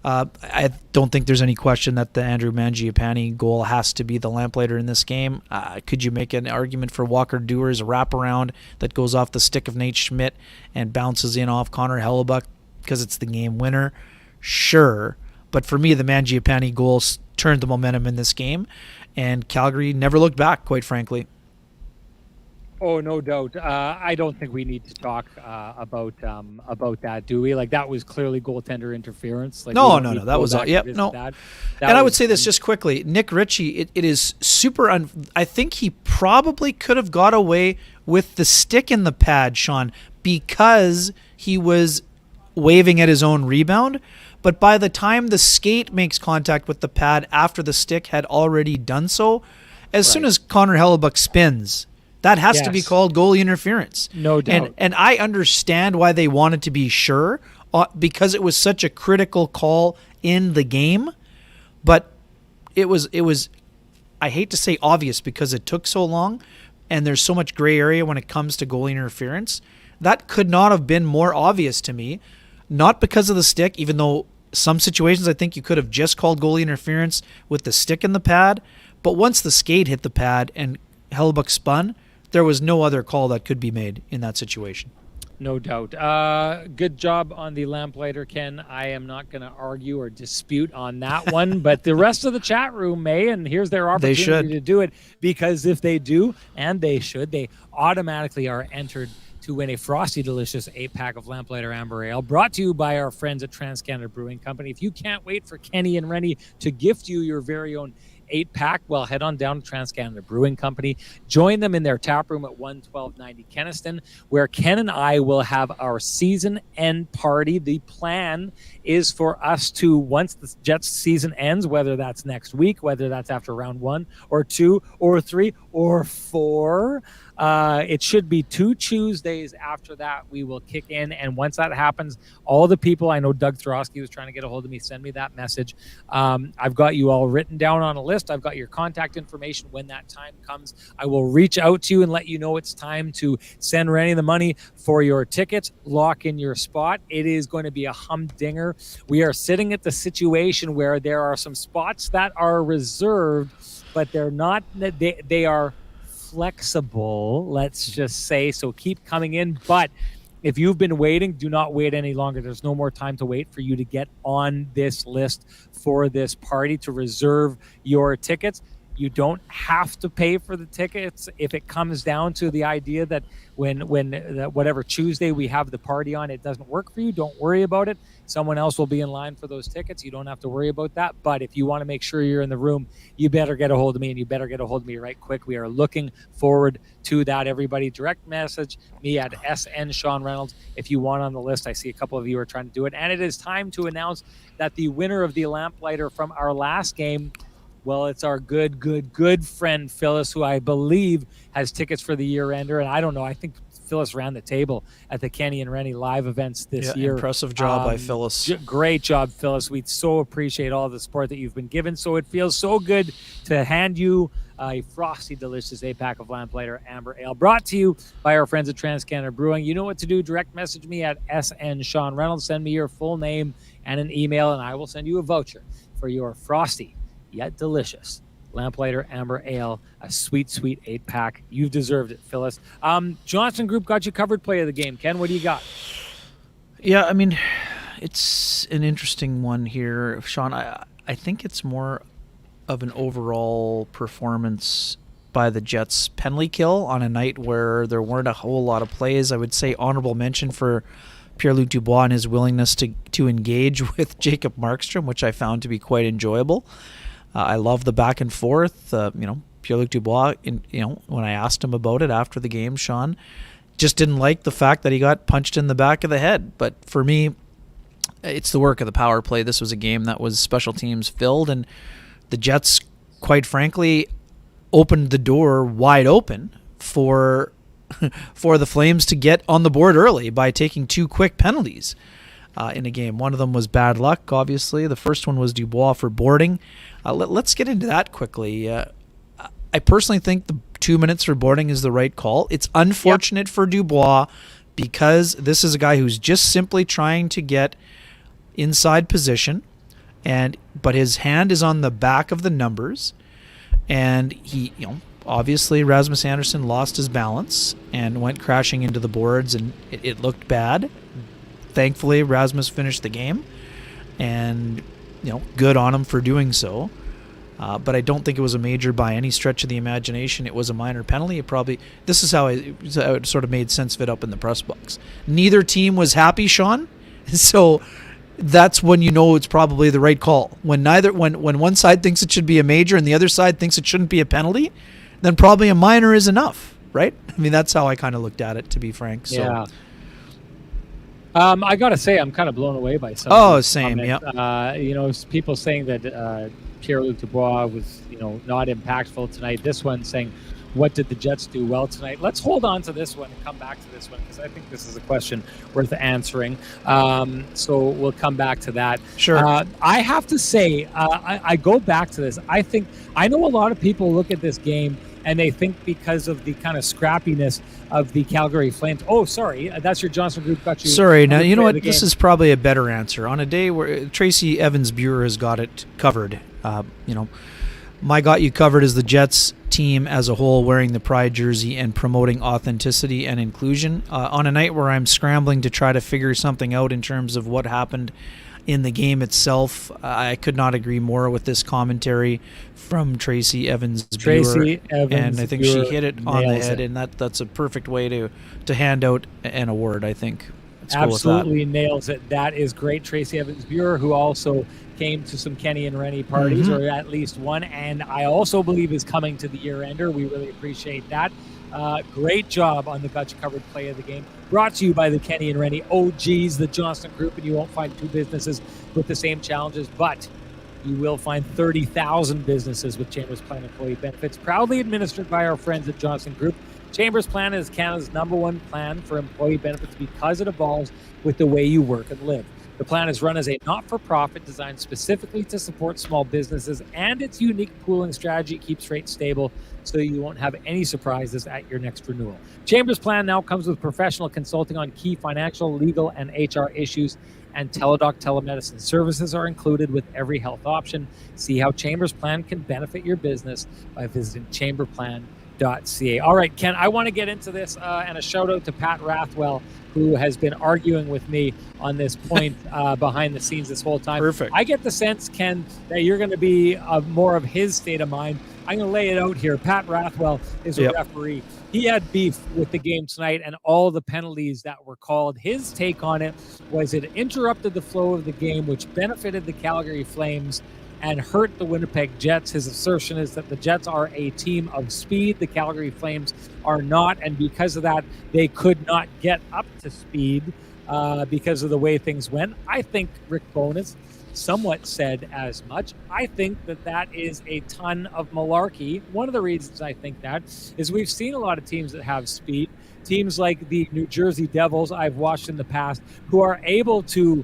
I don't think there's any question that the Andrew Mangiapane goal has to be the lamplighter in this game. Could you make an argument for Walker Dewar's wraparound that goes off the stick of Nate Schmidt and bounces in off Connor Hellebuck because it's the game winner? Sure. But for me, the Mangiapane goal turned the momentum in this game, and Calgary never looked back, quite frankly. Oh, no doubt. I don't think we need to talk about that, do we? Like, that was clearly goaltender interference. Like, no. That was no. That and I would say this just quickly: Nick Ritchie. It is super. I think he probably could have got away with the stick in the pad, Sean, because he was waving at his own rebound. But by the time the skate makes contact with the pad after the stick had already done so, as soon as Connor Hellebuck spins, that has to be called goalie interference. No doubt. And I understand why they wanted to be sure because it was such a critical call in the game. But it was I hate to say obvious because it took so long and there's so much gray area when it comes to goalie interference. That could not have been more obvious to me. Not because of the stick, even though some situations I think you could have just called goalie interference with the stick in the pad. But once the skate hit the pad and Hellebuck spun, there was no other call that could be made in that situation. No doubt. Good job on the lamplighter, Ken. I am not going to argue or dispute on that one, but the rest of the chat room may, and here's their opportunity to do it, because if they do, and they should, they automatically are entered to win a Frosty Delicious 8-pack of Lamplighter Amber Ale, brought to you by our friends at TransCanada Brewing Company. If you can't wait for Kenny and Renny to gift you your very own 8-pack, well, head on down to TransCanada Brewing Company. Join them in their tap room at 11290 Kenniston, where Ken and I will have our season end party. The plan is for us to, once the Jets season ends, whether that's next week, whether that's after round 1 or 2 or 3 or 4, it should be 2 Tuesdays after that we will kick in. And once that happens, all the people, I know Doug Throsky was trying to get a hold of me, send me that message. I've got you all written down on a list. I've got your contact information. When that time comes, I will reach out to you and let you know it's time to send Renny the money for your tickets. Lock in your spot. It is going to be a humdinger. We are sitting at the situation where there are some spots that are reserved, but they're not, they are flexible, let's just say. So keep coming in. But if you've been waiting, do not wait any longer. There's no more time to wait for you to get on this list for this party to reserve your tickets. You don't have to pay for the tickets if it comes down to the idea that when whatever Tuesday we have the party on, it doesn't work for you. Don't worry about it. Someone else will be in line for those tickets. You don't have to worry about that. But if you want to make sure you're in the room, you better get a hold of me, and you better get a hold of me right quick. We are looking forward to that. Everybody, direct message me at SN Sean Reynolds if you want on the list. I see a couple of you are trying to do it. And it is time to announce that the winner of the Lamplighter from our last game, well, it's our good friend Phyllis, who I believe has tickets for the year-ender. And I don't know, I think Phyllis ran the table at the Kenny and Renny live events this year. Impressive job by Phyllis. Great job, Phyllis. We so appreciate all the support that you've been given. So it feels so good to hand you a Frosty Delicious 8-pack of Lamplighter Amber Ale, brought to you by our friends at TransCanada Brewing. You know what to do. Direct message me at SN Sean Reynolds. Send me your full name and an email, and I will send you a voucher for your Frosty yet delicious Lamplighter Amber Ale, a sweet, sweet 8-pack. You've deserved it, Phyllis. Johnston Group got you covered play of the game. Ken, what do you got? Yeah, I mean, it's an interesting one here, Sean. I think it's more of an overall performance by the Jets penalty kill on a night where there weren't a whole lot of plays. I would say honorable mention for Pierre-Luc Dubois and his willingness to engage with Jacob Markstrom, which I found to be quite enjoyable. I love the back and forth. Pierre-Luc Dubois, when I asked him about it after the game, Sean, just didn't like the fact that he got punched in the back of the head. But for me, it's the work of the power play. This was a game that was special teams filled, and the Jets, quite frankly, opened the door wide open for the Flames to get on the board early by taking 2 quick penalties in a game. One of them was bad luck, obviously. The first one was Dubois for boarding. Let's get into that quickly. I personally think the 2 minutes for boarding is the right call. It's unfortunate for Dubois because this is a guy who's just simply trying to get inside position, but his hand is on the back of the numbers, and he, obviously Rasmus Andersson lost his balance and went crashing into the boards, and it looked bad. Thankfully, Rasmus finished the game, and good on him for doing so. But I don't think it was a major by any stretch of the imagination. It was a minor penalty. This is how it sort of made sense of it up in the press box. Neither team was happy, Sean, so that's when it's probably the right call. When one side thinks it should be a major and the other side thinks it shouldn't be a penalty, then probably a minor is enough, right? I mean, that's how I kind of looked at it, to be frank. So. Yeah. I gotta say, I'm kind of blown away by some. Oh, same. Yeah. People saying that Pierre-Luc Dubois was, not impactful tonight. This one saying, what did the Jets do well tonight? Let's hold on to this one and come back to this one because I think this is a question worth answering. So we'll come back to that. Sure. I have to say, I go back to this. I know a lot of people look at this game and they think because of the kind of scrappiness of the Calgary Flames. Oh, sorry, that's your Johnston Group got you. Sorry, now you know what? This is probably a better answer. On a day where Tracy Evans-Buer has got it covered, my got you covered is the Jets team as a whole wearing the pride jersey and promoting authenticity and inclusion. On a night where I'm scrambling to try to figure something out in terms of what happened in the game itself, I could not agree more with this commentary from Tracy Evans-Buer. And I think she hit it on the head, and that's a perfect way to hand out an award, I think. Let's absolutely nails it. That is great. Tracy Evans-Buer, who also came to some Kenny and Renny parties, or at least one, and I also believe is coming to the year-ender. We really appreciate that. Great job on the Got You Covered play of the game. Brought to you by the Kenny and Renny OGs, the Johnston Group, and you won't find 2 businesses with the same challenges, but you will find 30,000 businesses with Chambers Plan employee benefits, proudly administered by our friends at Johnston Group. Chambers Plan is Canada's #1 plan for employee benefits because it evolves with the way you work and live. The plan is run as a not-for-profit designed specifically to support small businesses, and its unique pooling strategy keeps rates stable so you won't have any surprises at your next renewal. Chambers Plan now comes with professional consulting on key financial, legal, and HR issues, and Teladoc telemedicine services are included with every health option. See how Chambers Plan can benefit your business by visiting chamberplan.ca. All right, Ken, I want to get into this, and a shout out to Pat Rathwell, who has been arguing with me on this point behind the scenes this whole time. Perfect. I get the sense, Ken, that you're going to be more of his state of mind. I'm going to lay it out here. Pat Rathwell is a referee. He had beef with the game tonight and all the penalties that were called. His take on it was it interrupted the flow of the game, which benefited the Calgary Flames and hurt the Winnipeg Jets. His assertion is that the Jets are a team of speed. The Calgary Flames are not, and because of that, they could not get up to speed because of the way things went. I think Rick Bowness somewhat said as much. I think that is a ton of malarkey. One of the reasons I think that is we've seen a lot of teams that have speed. Teams like the New Jersey Devils I've watched in the past who are able to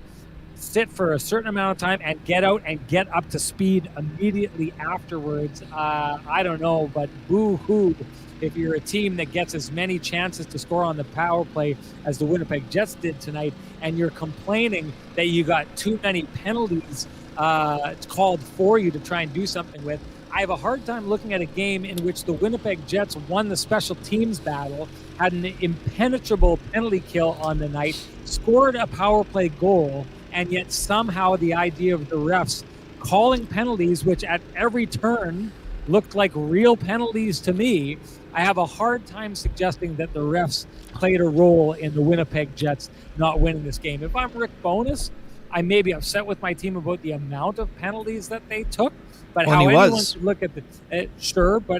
sit for a certain amount of time and get out and get up to speed immediately afterwards. I don't know, but boo-hoo if you're a team that gets as many chances to score on the power play as the Winnipeg Jets did tonight, and you're complaining that you got too many penalties called for you to try and do something with. I have a hard time looking at a game in which the Winnipeg Jets won the special teams battle, had an impenetrable penalty kill on the night, scored a power play goal, and yet somehow the idea of the refs calling penalties, which at every turn looked like real penalties to me, I have a hard time suggesting that the refs played a role in the Winnipeg Jets not winning this game. If I'm Rick Bowness, I may be upset with my team about the amount of penalties that they took, but how anyone could look at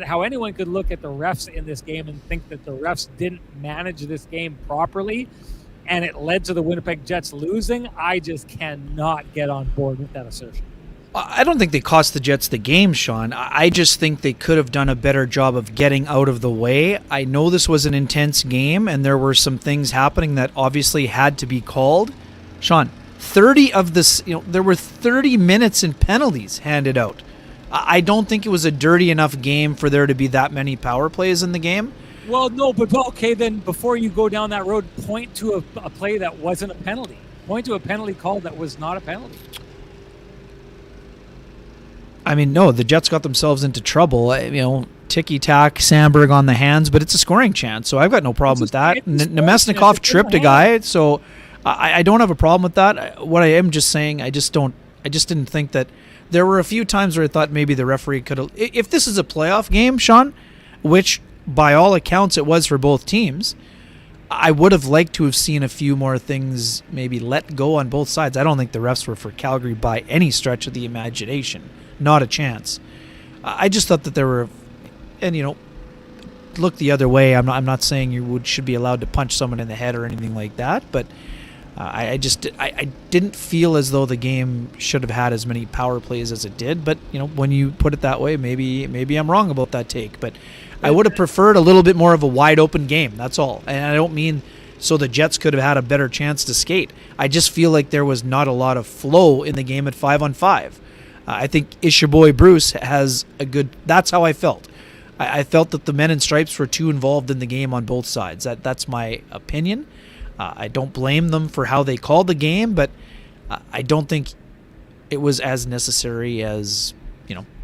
how anyone could look at the refs in this game and think that the refs didn't manage this game properly and it led to the Winnipeg Jets losing, I just cannot get on board with that assertion. I don't think they cost the Jets the game, Sean. I just think they could have done a better job of getting out of the way. I know this was an intense game, and there were some things happening that obviously had to be called. Sean, 30 of this, there were 30 minutes in penalties handed out. I don't think it was a dirty enough game for there to be that many power plays in the game. Well, no, but okay, then before you go down that road, point to a play that wasn't a penalty. Point to a penalty call that was not a penalty. I mean, no, the Jets got themselves into trouble. Ticky-tack, Sandberg on the hands, but it's a scoring chance, so I've got no problem with that. Nemesnikov tripped a guy, so I don't have a problem with that. What I am just saying, I just didn't think that there were a few times where I thought maybe the referee could have. If this is a playoff game, Sean, which by all accounts it was for both teams, I would have liked to have seen a few more things maybe let go on both sides. I don't think the refs were for Calgary by any stretch of the imagination. Not a chance. I just thought that there were, and look the other way. I'm not saying you should be allowed to punch someone in the head or anything like that, but I didn't feel as though the game should have had as many power plays as it did. But when you put it that way, maybe I'm wrong about that take. But I would have preferred a little bit more of a wide open game. That's all. And I don't mean so the Jets could have had a better chance to skate. I just feel like there was not a lot of flow in the game at 5-on-5. I think Ishaboy Bruce has a good. That's how I felt. I felt that the men in stripes were too involved in the game on both sides. That's my opinion. I don't blame them for how they called the game, but I don't think it was as necessary as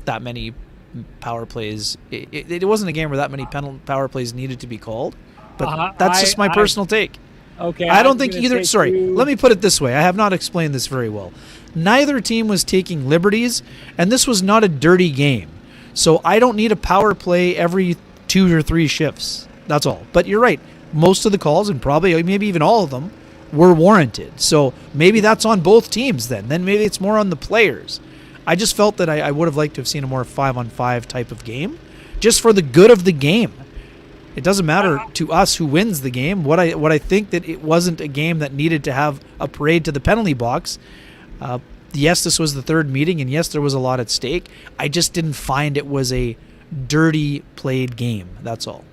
that many power plays. It wasn't a game where that many power plays needed to be called. But that's just my personal take. Okay. I don't think either. Sorry, let me put it this way. I have not explained this very well. Neither team was taking liberties, and this was not a dirty game. So I don't need a power play every 2 or 3 shifts. That's all. But you're right. Most of the calls, and probably maybe even all of them, were warranted. So maybe that's on both teams then. Then maybe it's more on the players. I just felt that I would have liked to have seen a more 5-on-5 type of game, just for the good of the game. It doesn't matter to us who wins the game. What I think that it wasn't a game that needed to have a parade to the penalty box. Yes, this was the third meeting, and yes, there was a lot at stake. I just didn't find it was a dirty played game. That's all.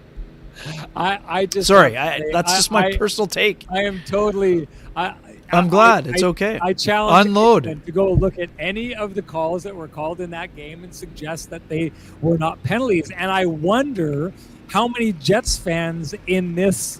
That's just my personal take. I am totally. I'm glad. It's okay. I challenge Unload to go look at any of the calls that were called in that game and suggest that they were not penalties. And I wonder how many Jets fans in this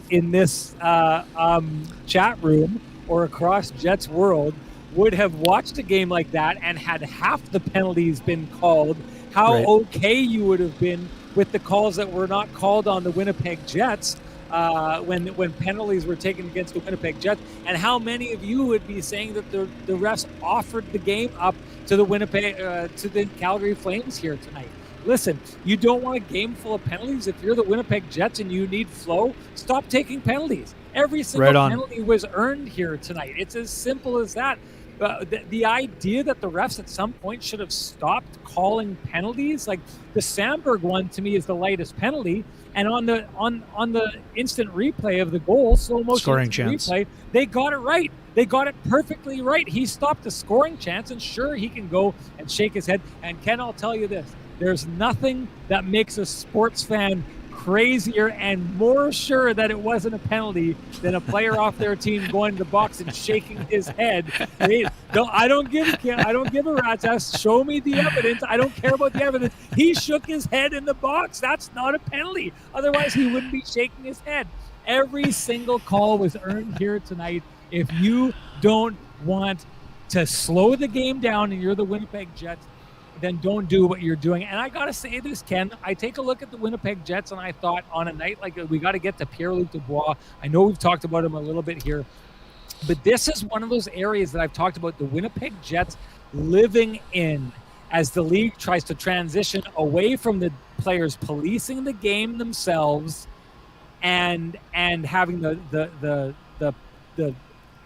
chat room or across Jets world would have watched a game like that and had half the penalties been called. How okay you would have been with the calls that were not called on the Winnipeg Jets when penalties were taken against the Winnipeg Jets, and how many of you would be saying that the refs offered the game up to the Calgary Flames here tonight. Listen, you don't want a game full of penalties. If you're the Winnipeg Jets and you need flow, stop taking penalties. Every single penalty was earned here tonight. It's as simple as that. The idea that the refs at some point should have stopped calling penalties, like the Sandberg one to me is the lightest penalty, and on the instant replay of the goal, slow motion scoring chance replay, they got it right. They got it perfectly right. He stopped the scoring chance, and sure, he can go and shake his head. And Ken, I'll tell you this: there's nothing that makes a sports fan crazier and more sure that it wasn't a penalty than a player off their team going to the box and shaking his head. I don't give a rat's ass. Show me the evidence. I don't care about the evidence. He shook his head in the box. That's not a penalty. Otherwise, he wouldn't be shaking his head. Every single call was earned here tonight. If you don't want to slow the game down and you're the Winnipeg Jets, then don't do what you're doing. And I got to say this, Ken, I take a look at the Winnipeg Jets and I thought on a night like we got to get to Pierre-Luc Dubois. I know we've talked about him a little bit here, but this is one of those areas that I've talked about the Winnipeg Jets living in as the league tries to transition away from the players policing the game themselves and having the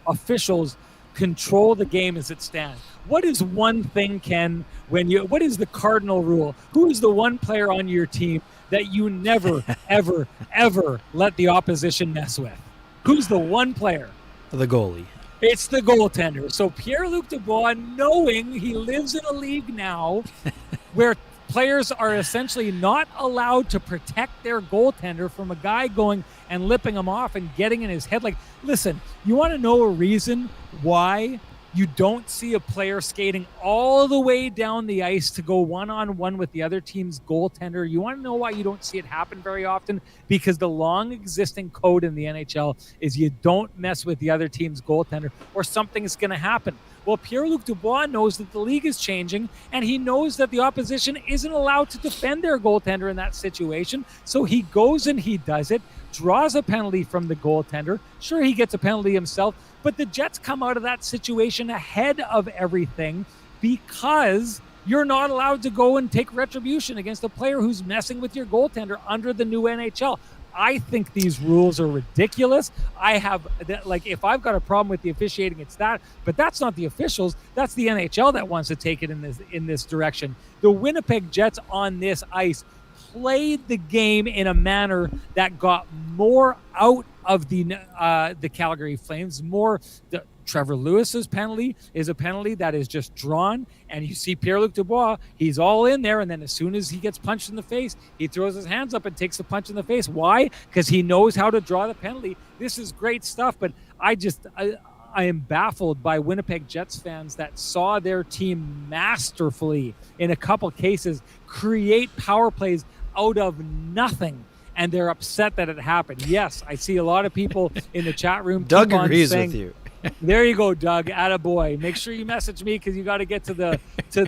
officials control the game as it stands. What is one thing, Ken, what is the cardinal rule? Who is the one player on your team that you never, ever, ever let the opposition mess with? Who's the one player? The goalie. It's the goaltender. So Pierre-Luc Dubois, knowing he lives in a league now where players are essentially not allowed to protect their goaltender from a guy going and lipping him off and getting in his head. Like, listen, you want to know a reason why you don't see a player skating all the way down the ice to go one-on-one with the other team's goaltender? You want to know why you don't see it happen very often? Because the long existing code in the NHL is you don't mess with the other team's goaltender or something's going to happen. Well, Pierre-Luc Dubois knows that the league is changing, and he knows that the opposition isn't allowed to defend their goaltender in that situation. So he goes and he does it, draws a penalty from the goaltender. Sure, he gets a penalty himself, but the Jets come out of that situation ahead of everything because you're not allowed to go and take retribution against a player who's messing with your goaltender under the new NHL. I think these rules are ridiculous. If I've got a problem with the officiating, it's that, but that's not the officials. That's the NHL that wants to take it in this direction. The Winnipeg Jets on this ice played the game in a manner that got more out of the Calgary Flames. Trevor Lewis's penalty is a penalty that is just drawn, and you see Pierre-Luc Dubois, he's all in there, and then as soon as he gets punched in the face, he throws his hands up and takes the punch in the face. Why? Because he knows how to draw the penalty. This is great stuff, but I am baffled by Winnipeg Jets fans that saw their team masterfully, in a couple cases, create power plays out of nothing, and they're upset that it happened. Yes, I see a lot of people in the chat room. Doug agrees with you. There you go, Doug. Attaboy. Make sure you message me because you got to get to the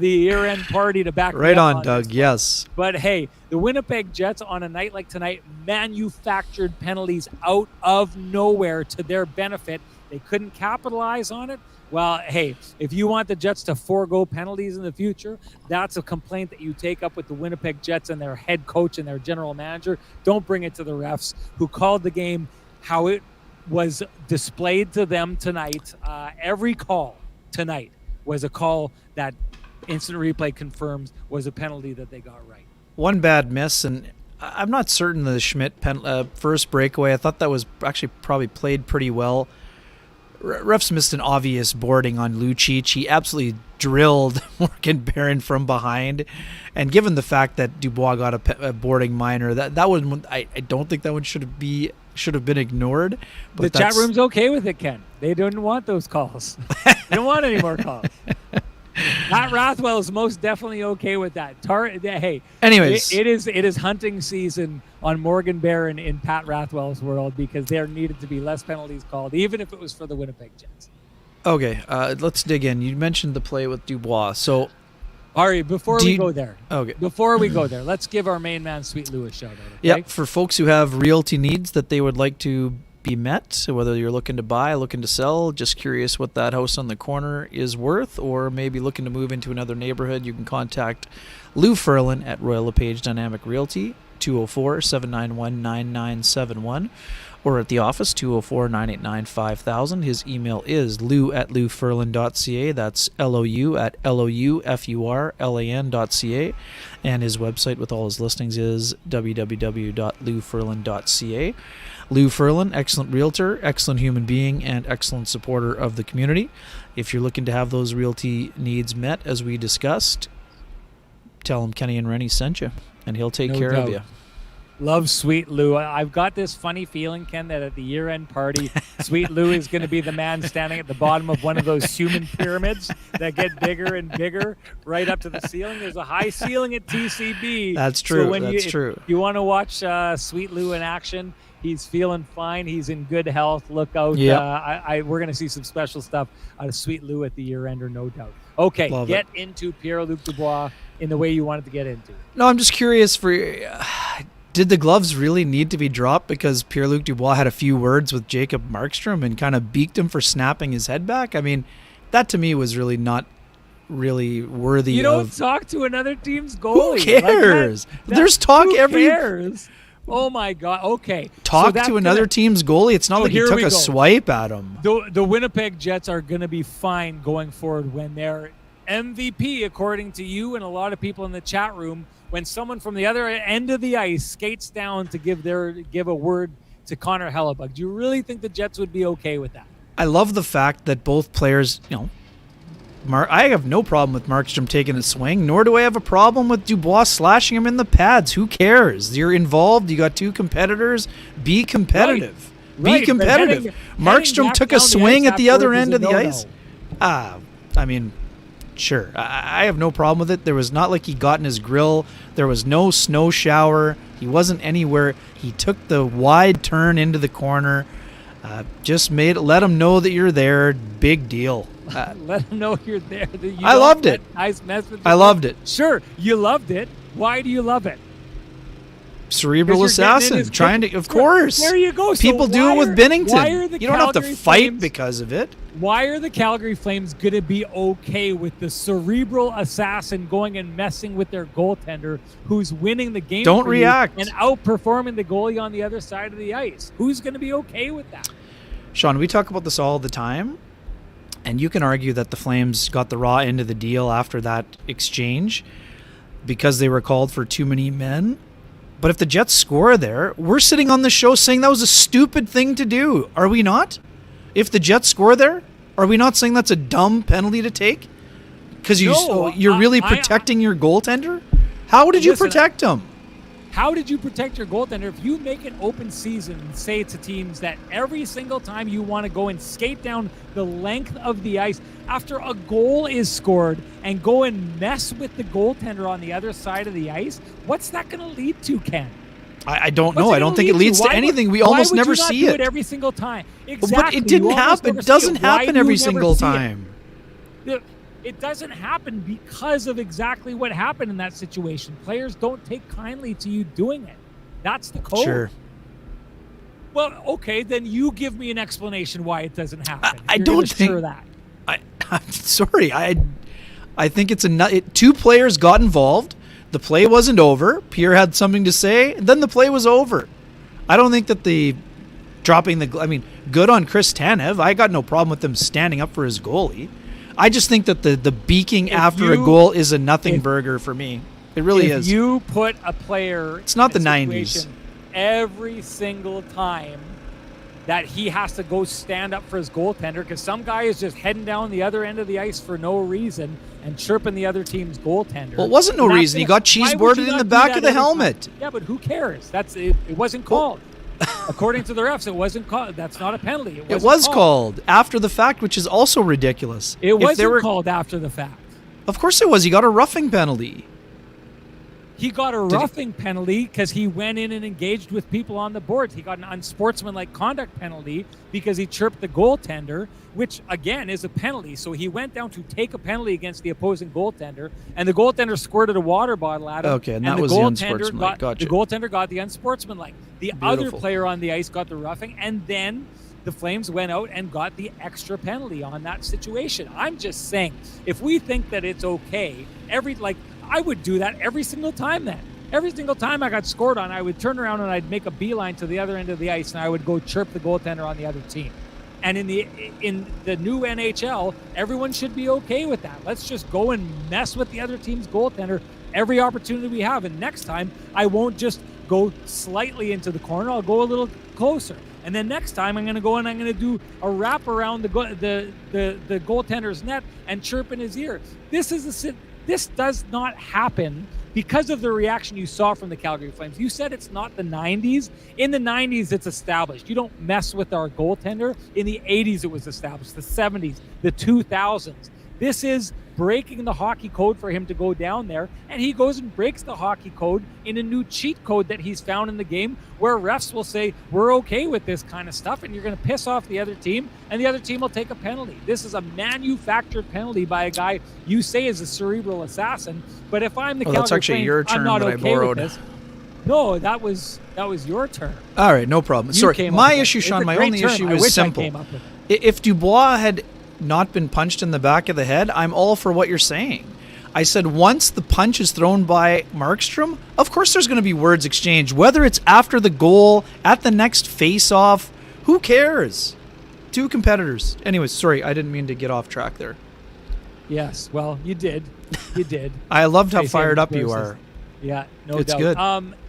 year-end party to back right me up on, Doug. Yes. But hey, the Winnipeg Jets on a night like tonight manufactured penalties out of nowhere to their benefit. They couldn't capitalize on it. Well, hey, if you want the Jets to forego penalties in the future, that's a complaint that you take up with the Winnipeg Jets and their head coach and their general manager. Don't bring it to the refs who called the game how it was displayed to them tonight. Every call tonight was a call that instant replay confirms was a penalty that they got right. One bad miss, and I'm not certain the Schmidt first breakaway. I thought that was actually probably played pretty well. Refs missed an obvious boarding on Lucic. He absolutely drilled Morgan Barron from behind, and given the fact that Dubois got a boarding minor, that one I don't think that one should have been ignored. But the chat room's okay with it, Ken. They didn't want those calls. They don't want any more calls. Pat Rathwell is most definitely okay with that. Hey, anyways, it is hunting season on Morgan Barron in Pat Rathwell's world because there needed to be less penalties called, even if it was for the Winnipeg Jets. Okay, let's dig in. You mentioned the play with Dubois, so. Ari, before we go there, let's give our main man, Sweet Lou, a shout out. Okay? Yeah, for folks who have realty needs that they would like to be met, whether you're looking to buy, looking to sell, just curious what that house on the corner is worth, or maybe looking to move into another neighborhood, you can contact Lou Ferlin at Royal LePage Dynamic Realty, 204-791-9971, or at the office, 204-989-5000. His email is lou@louferlin.ca. That's LOU@LOUFURLAN.ca. And his website with all his listings is www.louferlin.ca. Lou Ferlin, excellent realtor, excellent human being, and excellent supporter of the community. If you're looking to have those realty needs met, as we discussed, tell him Kenny and Renny sent you, and he'll take care of you. Love Sweet Lou. I've got this funny feeling, Ken, that at the year-end party, Sweet Lou is going to be the man standing at the bottom of one of those human pyramids that get bigger and bigger right up to the ceiling. There's a high ceiling at TCB. That's true. So if you want to watch Sweet Lou in action, he's feeling fine. He's in good health. Look out. Yep. We're going to see some special stuff out of Sweet Lou at the year-ender, no doubt. Okay, into Pierre-Luc Dubois. in the way you wanted to get into. No, I'm just curious did the gloves really need to be dropped because Pierre-Luc Dubois had a few words with Jacob Markstrom and kind of beaked him for snapping his head back? I mean, that to me was really not really worthy You don't of... talk to another team's goalie. Who cares? There's talk who every... cares? Oh my God. Okay. Talk to another team's goalie. It's not like he took a swipe at him. The Winnipeg Jets are going to be fine going forward when their MVP, according to you and a lot of people in the chat room, when someone from the other end of the ice skates down to give a word to Connor Hellebuck. Do you really think the Jets would be okay with that? I love the fact that both players, I have no problem with Markstrom taking a swing, nor do I have a problem with Dubois slashing him in the pads. Who cares? You're involved. You got two competitors. Be competitive. Right. Be competitive. Markstrom took a swing at the other end of the ice. I mean, sure. I have no problem with it. There was not like he got in his grill. There was no snow shower. He wasn't anywhere. He took the wide turn into the corner. Just let him know that you're there. Big deal. Let them know you're there. I loved it. Guys mess with I loved it. Sure, you loved it. Why do you love it? Cerebral assassin. Trying to, of course. There you go. People do it with Binnington. You don't have to Calgary fight Flames, because of it. Why are the Calgary Flames going to be okay with the cerebral assassin going and messing with their goaltender who's winning the game Don't react. and outperforming the goalie on the other side of the ice? Who's going to be okay with that? Sean, we talk about this all the time, and you can argue that the Flames got the raw end of the deal after that exchange because they were called for too many men. But if the Jets score there, we're sitting on the show saying that was a stupid thing to do. Are we not? If the Jets score there, are we not saying that's a dumb penalty to take? Because you're really protecting your goaltender? How did you protect him? How did you protect your goaltender if you make an open season and say to teams that every single time you want to go and skate down the length of the ice after a goal is scored and go and mess with the goaltender on the other side of the ice? What's that going to lead to, Ken? I don't know. I don't think it leads to anything. We almost never see it every single time. Exactly. But it didn't happen. It doesn't happen every single time. It doesn't happen because of exactly what happened in that situation. Players don't take kindly to you doing it. That's the code. Sure. Well, okay, then you give me an explanation why it doesn't happen. I don't think that. I'm sorry. I think it's two players got involved. The play wasn't over. Pierre had something to say, and then the play was over. I don't think that good on Chris Tanev. I got no problem with him standing up for his goalie. I just think that the beaking after a goal is a nothing burger for me. It really is. If you put a player it's not the 90s. Every single time that he has to go stand up for his goaltender because some guy is just heading down the other end of the ice for no reason and chirping the other team's goaltender. Well, it wasn't no reason. He got cheeseboarded in the back of the helmet. Yeah, but who cares? It wasn't called. According to the refs, it wasn't called. That's not a penalty. It was called after the fact, which is also ridiculous. It wasn't called after the fact. Of course it was. He got a roughing penalty. He got a roughing penalty because he went in and engaged with people on the boards. He got an unsportsmanlike conduct penalty because he chirped the goaltender, which, again, is a penalty. So he went down to take a penalty against the opposing goaltender, and the goaltender squirted a water bottle at him. Okay, and that was the unsportsmanlike. Gotcha. The goaltender got the unsportsmanlike. The other player on the ice got the roughing, and then the Flames went out and got the extra penalty on that situation. I'm just saying, if we think that it's okay, I would do that every single time then. Every single time I got scored on, I would turn around and I'd make a beeline to the other end of the ice and I would go chirp the goaltender on the other team. And in the new NHL, everyone should be okay with that. Let's just go and mess with the other team's goaltender every opportunity we have. And next time, I won't just go slightly into the corner. I'll go a little closer. And then next time, I'm going to go and I'm going to do a wrap around the goaltender's net and chirp in his ear. This does not happen because of the reaction you saw from the Calgary Flames. You said it's not the 90s. In the 90s, it's established. You don't mess with our goaltender. In the 80s, it was established. The 70s, the 2000s. This is breaking the hockey code for him to go down there, and he goes and breaks the hockey code in a new cheat code that he's found in the game, where refs will say, we're okay with this kind of stuff, and you're going to piss off the other team, and the other team will take a penalty. This is a manufactured penalty by a guy you say is a cerebral assassin, but if I'm the Calgary that's actually Flames, your term I'm not that I okay with borrowed. this. No, that was your term. All right, no problem. You Sorry, came up my with it. issue, It's Sean, a my great only term. issue I is wish I simple. came up with it. If Dubois had not been punched in the back of the head, I'm all for what you're saying. I said once the punch is thrown by Markstrom, of course there's going to be words exchanged, whether it's after the goal, at the next face-off, who cares? Two competitors. Anyways, sorry, I didn't mean to get off track there. Yes, well, you did. You did. I loved how Face fired in up you versus- are. Yeah, no It's doubt. good.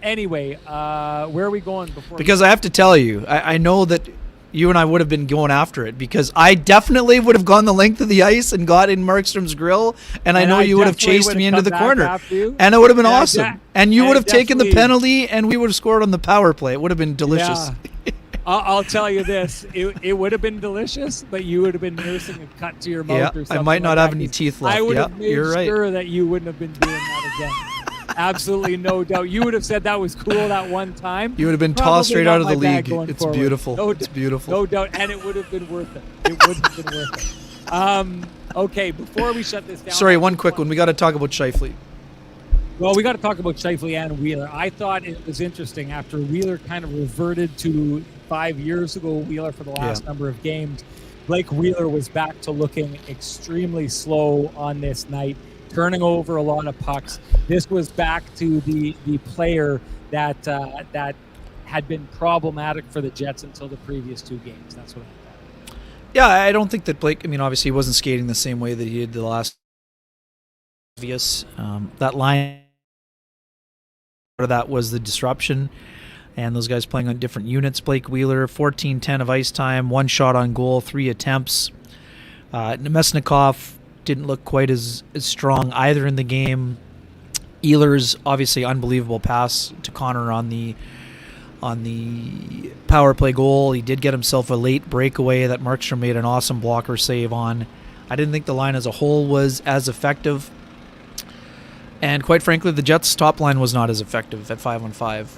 Anyway, where are we going before? Because I have to tell you, I know that you and I would have been going after it, because I definitely would have gone the length of the ice and got in Markstrom's grill, and I know you would have definitely chased would me have into the come back corner, after you. and it would have been And I awesome. de- And you and would I have taken the definitely- penalty, and we would have scored on the power play. It would have been delicious. Yeah. I'll tell you this: it would have been delicious, but you would have been nursing a cut to your mouth Yeah, or I something. might not like have that, any 'cause teeth left. I would Yeah, have made you're right. sure that you wouldn't have been doing that again. Absolutely no doubt. You would have said that was cool that one time. You would have been Probably tossed straight not out of my the bag league. going It's forward. beautiful. No, It's beautiful. No doubt, and it would have been worth it. It would have been worth it. Okay, before we shut this down. Sorry, one quick one. We got to talk about Scheifele. Well, we got to talk about Scheifele and Wheeler. I thought it was interesting after Wheeler kind of reverted to 5 years ago Wheeler for the last number of games. Blake Wheeler was back to looking extremely slow on this night, turning over a lot of pucks. This was back to the player that that had been problematic for the Jets until the previous two games. That's what I thought. Yeah, I don't think that Blake, I mean, obviously he wasn't skating the same way that he did the last obvious. That line, part of that was the disruption and those guys playing on different units. Blake Wheeler, 14-10 of ice time, 1 shot on goal, 3 attempts. Nemesnikov didn't look quite as strong either in the game. Ehlers, obviously unbelievable pass to Connor on the power play goal. He did get himself a late breakaway that Markstrom made an awesome blocker save on. I didn't think the line as a whole was as effective. And quite frankly, the Jets' top line was not as effective at 5-on-5.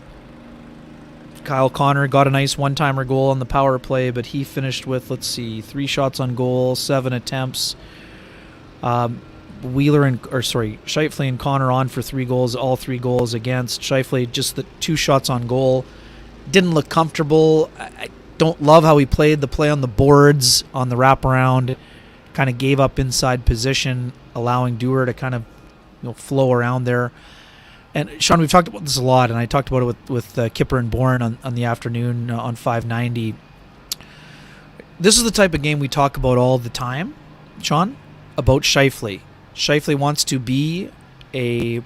Kyle Connor got a nice one-timer goal on the power play, but he finished with, 3 shots on goal, 7 attempts. Scheifele and Connor on for 3 goals, all 3 goals against. Scheifele just the 2 shots on goal. Didn't look comfortable. I don't love how he played the play on the boards, on the wraparound. Kind of gave up inside position, allowing Dewar to kind of flow around there. And Sean, we've talked about this a lot, and I talked about it with Kipper and Bourne on the afternoon on 590. This is the type of game we talk about all the time, Sean, about Scheifele. Scheifele wants to be a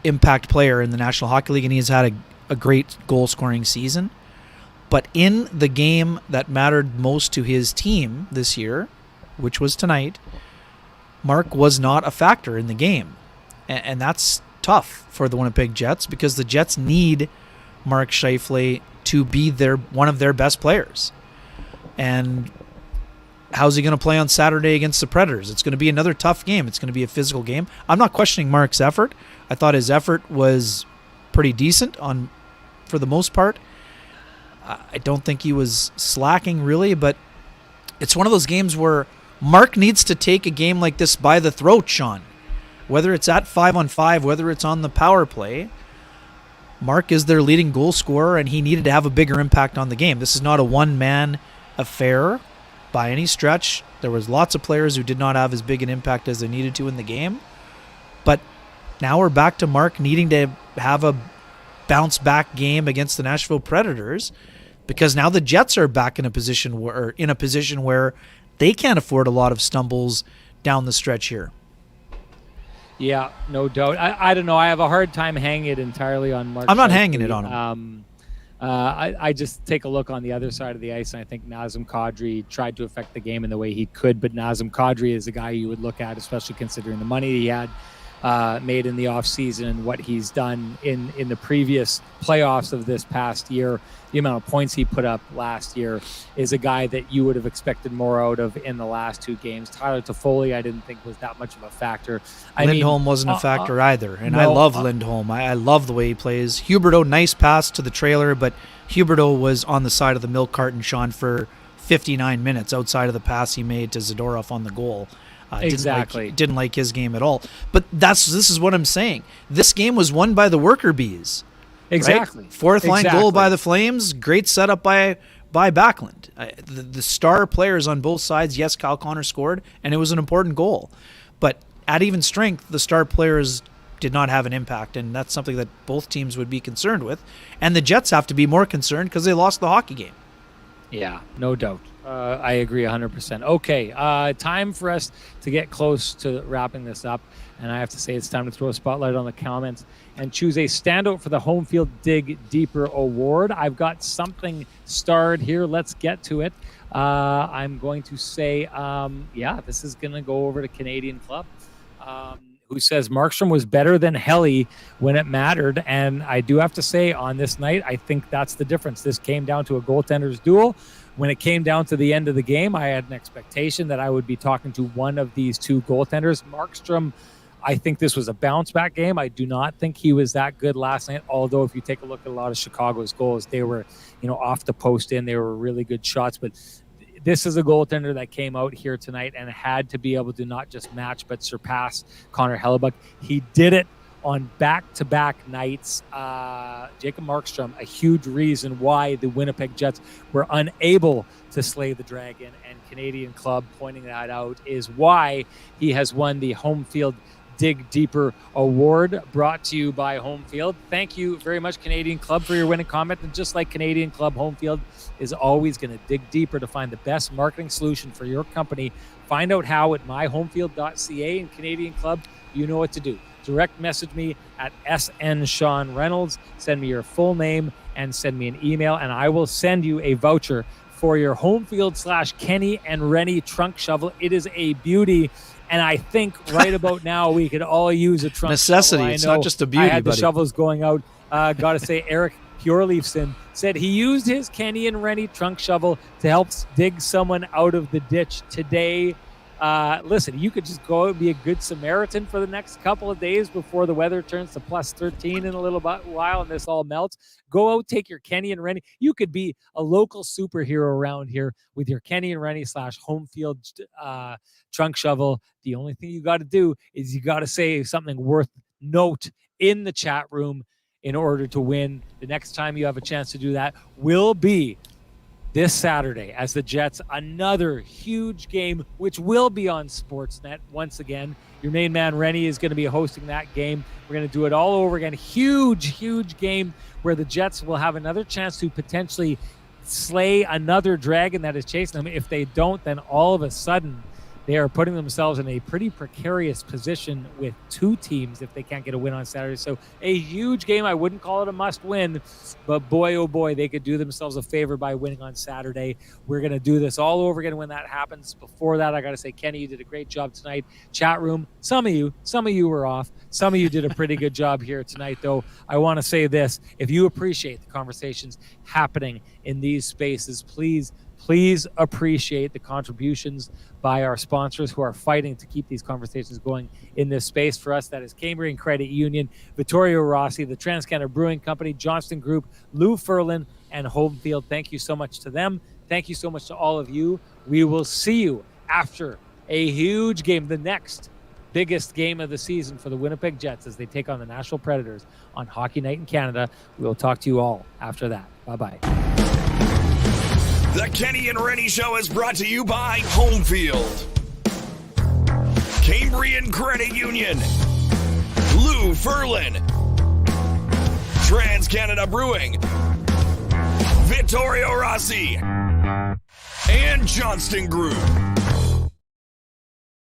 impact player in the National Hockey League, and he has had a great goal-scoring season. But in the game that mattered most to his team this year, which was tonight, Mark was not a factor in the game. And that's tough for the Winnipeg Jets, because the Jets need Mark Scheifele to be one of their best players. And how's he going to play on Saturday against the Predators? It's going to be another tough game. It's going to be a physical game. I'm not questioning Mark's effort. I thought his effort was pretty decent for the most part. I don't think he was slacking really, but it's one of those games where Mark needs to take a game like this by the throat, Sean. Whether it's at 5-on-5, whether it's on the power play, Mark is their leading goal scorer, and he needed to have a bigger impact on the game. This is not a one-man affair by any stretch. There was lots of players who did not have as big an impact as they needed to in the game. But now we're back to Mark needing to have a bounce-back game against the Nashville Predators, because now the Jets are back in a position where they can't afford a lot of stumbles down the stretch here. Yeah, no doubt. I don't know. I have a hard time hanging it entirely on Mark. I'm not Scheifele. hanging it on him. I just take a look on the other side of the ice, and I think Nazem Kadri tried to affect the game in the way he could, but Nazem Kadri is a guy you would look at, especially considering the money he had made in the offseason and what he's done in the previous playoffs of this past year, the amount of points he put up last year, is a guy that you would have expected more out of in the last 2 games. Tyler Toffoli, I didn't think was that much of a factor. Lindholm wasn't a factor either, and I love Lindholm. I love the way he plays. Huberdeau, nice pass to the trailer, but Huberdeau was on the side of the milk carton, Sean, for 59 minutes outside of the pass he made to Zadorov on the goal. Exactly. Didn't like his game at all. But this is what I'm saying. This game was won by the worker bees. Exactly. Right? Fourth line goal by the Flames. Great setup by Backlund. The star players on both sides. Yes, Kyle Connor scored, and it was an important goal. But at even strength, the star players did not have an impact, and that's something that both teams would be concerned with. And the Jets have to be more concerned because they lost the hockey game. Yeah, no doubt. I agree 100%. Okay, time for us to get close to wrapping this up. And I have to say it's time to throw a spotlight on the comments and choose a standout for the Home Field Dig Deeper Award. I've got something starred here. Let's get to it. I'm going to say, this is going to go over to Canadian Club, who says Markstrom was better than Helly when it mattered. And I do have to say on this night, I think that's the difference. This came down to a goaltender's duel. When it came down to the end of the game, I had an expectation that I would be talking to one of these 2 goaltenders. Markstrom, I think this was a bounce-back game. I do not think he was that good last night, although if you take a look at a lot of Chicago's goals, they were, off the post in. They were really good shots, but this is a goaltender that came out here tonight and had to be able to not just match but surpass Connor Hellebuck. He did it on back-to-back nights. Jacob Markstrom, a huge reason why the Winnipeg Jets were unable to slay the Dragon, and Canadian Club pointing that out is why he has won the Home Field Dig Deeper Award, brought to you by Home Field. Thank you very much, Canadian Club, for your winning comment. And just like Canadian Club, Home Field is always going to dig deeper to find the best marketing solution for your company. Find out how at myhomefield.ca, and Canadian Club, you know what to do. Direct message me at SN Sean Reynolds. Send me your full name and send me an email, and I will send you a voucher for your Homefield/Kenny and Renny trunk shovel. It is a beauty, and I think right about now we could all use a trunk necessity. shovel. It's not just a beauty. I had buddy. the shovels going out. Got to say, Eric Pureleafson said he used his Kenny and Renny trunk shovel to help dig someone out of the ditch today. Listen, you could just go and be a good Samaritan for the next couple of days before the weather turns to plus 13 in a little while and this all melts. Go out, take your Kenny and Renny. You could be a local superhero around here with your Kenny and Renny /Home Field trunk shovel. The only thing you got to do is you got to say something worth note in the chat room in order to win. The next time you have a chance to do that will be this Saturday as the Jets, another huge game, which will be on Sportsnet once again. Your main man, Renny, is going to be hosting that game. We're going to do it all over again. Huge game where the Jets will have another chance to potentially slay another dragon that is chasing them. If they don't, then all of a sudden they are putting themselves in a pretty precarious position with 2 teams if they can't get a win on Saturday. So a huge game. I wouldn't call it a must win, but boy, oh boy, they could do themselves a favor by winning on Saturday. We're going to do this all over again when that happens. Before that, I got to say, Kenny, you did a great job tonight. Chat room, some of you were off. Some of you did a pretty good job here tonight, though. I want to say this. If you appreciate the conversations happening in these spaces, please appreciate the contributions by our sponsors who are fighting to keep these conversations going in this space for us. That is Cambrian Credit Union, Vittorio Rossi, the TransCanada Brewing Company, Johnston Group, Lou Ferlin, and Home Field. Thank you so much to them. Thank you so much to all of you. We will see you after a huge game, the next biggest game of the season for the Winnipeg Jets as they take on the Nashville Predators on Hockey Night in Canada. We will talk to you all after that. Bye-bye. The Kenny and Renny Show is brought to you by Home Field, Cambrian Credit Union, Lou Ferlin, TransCanada Brewing, Vittorio Rossi, and Johnston Group.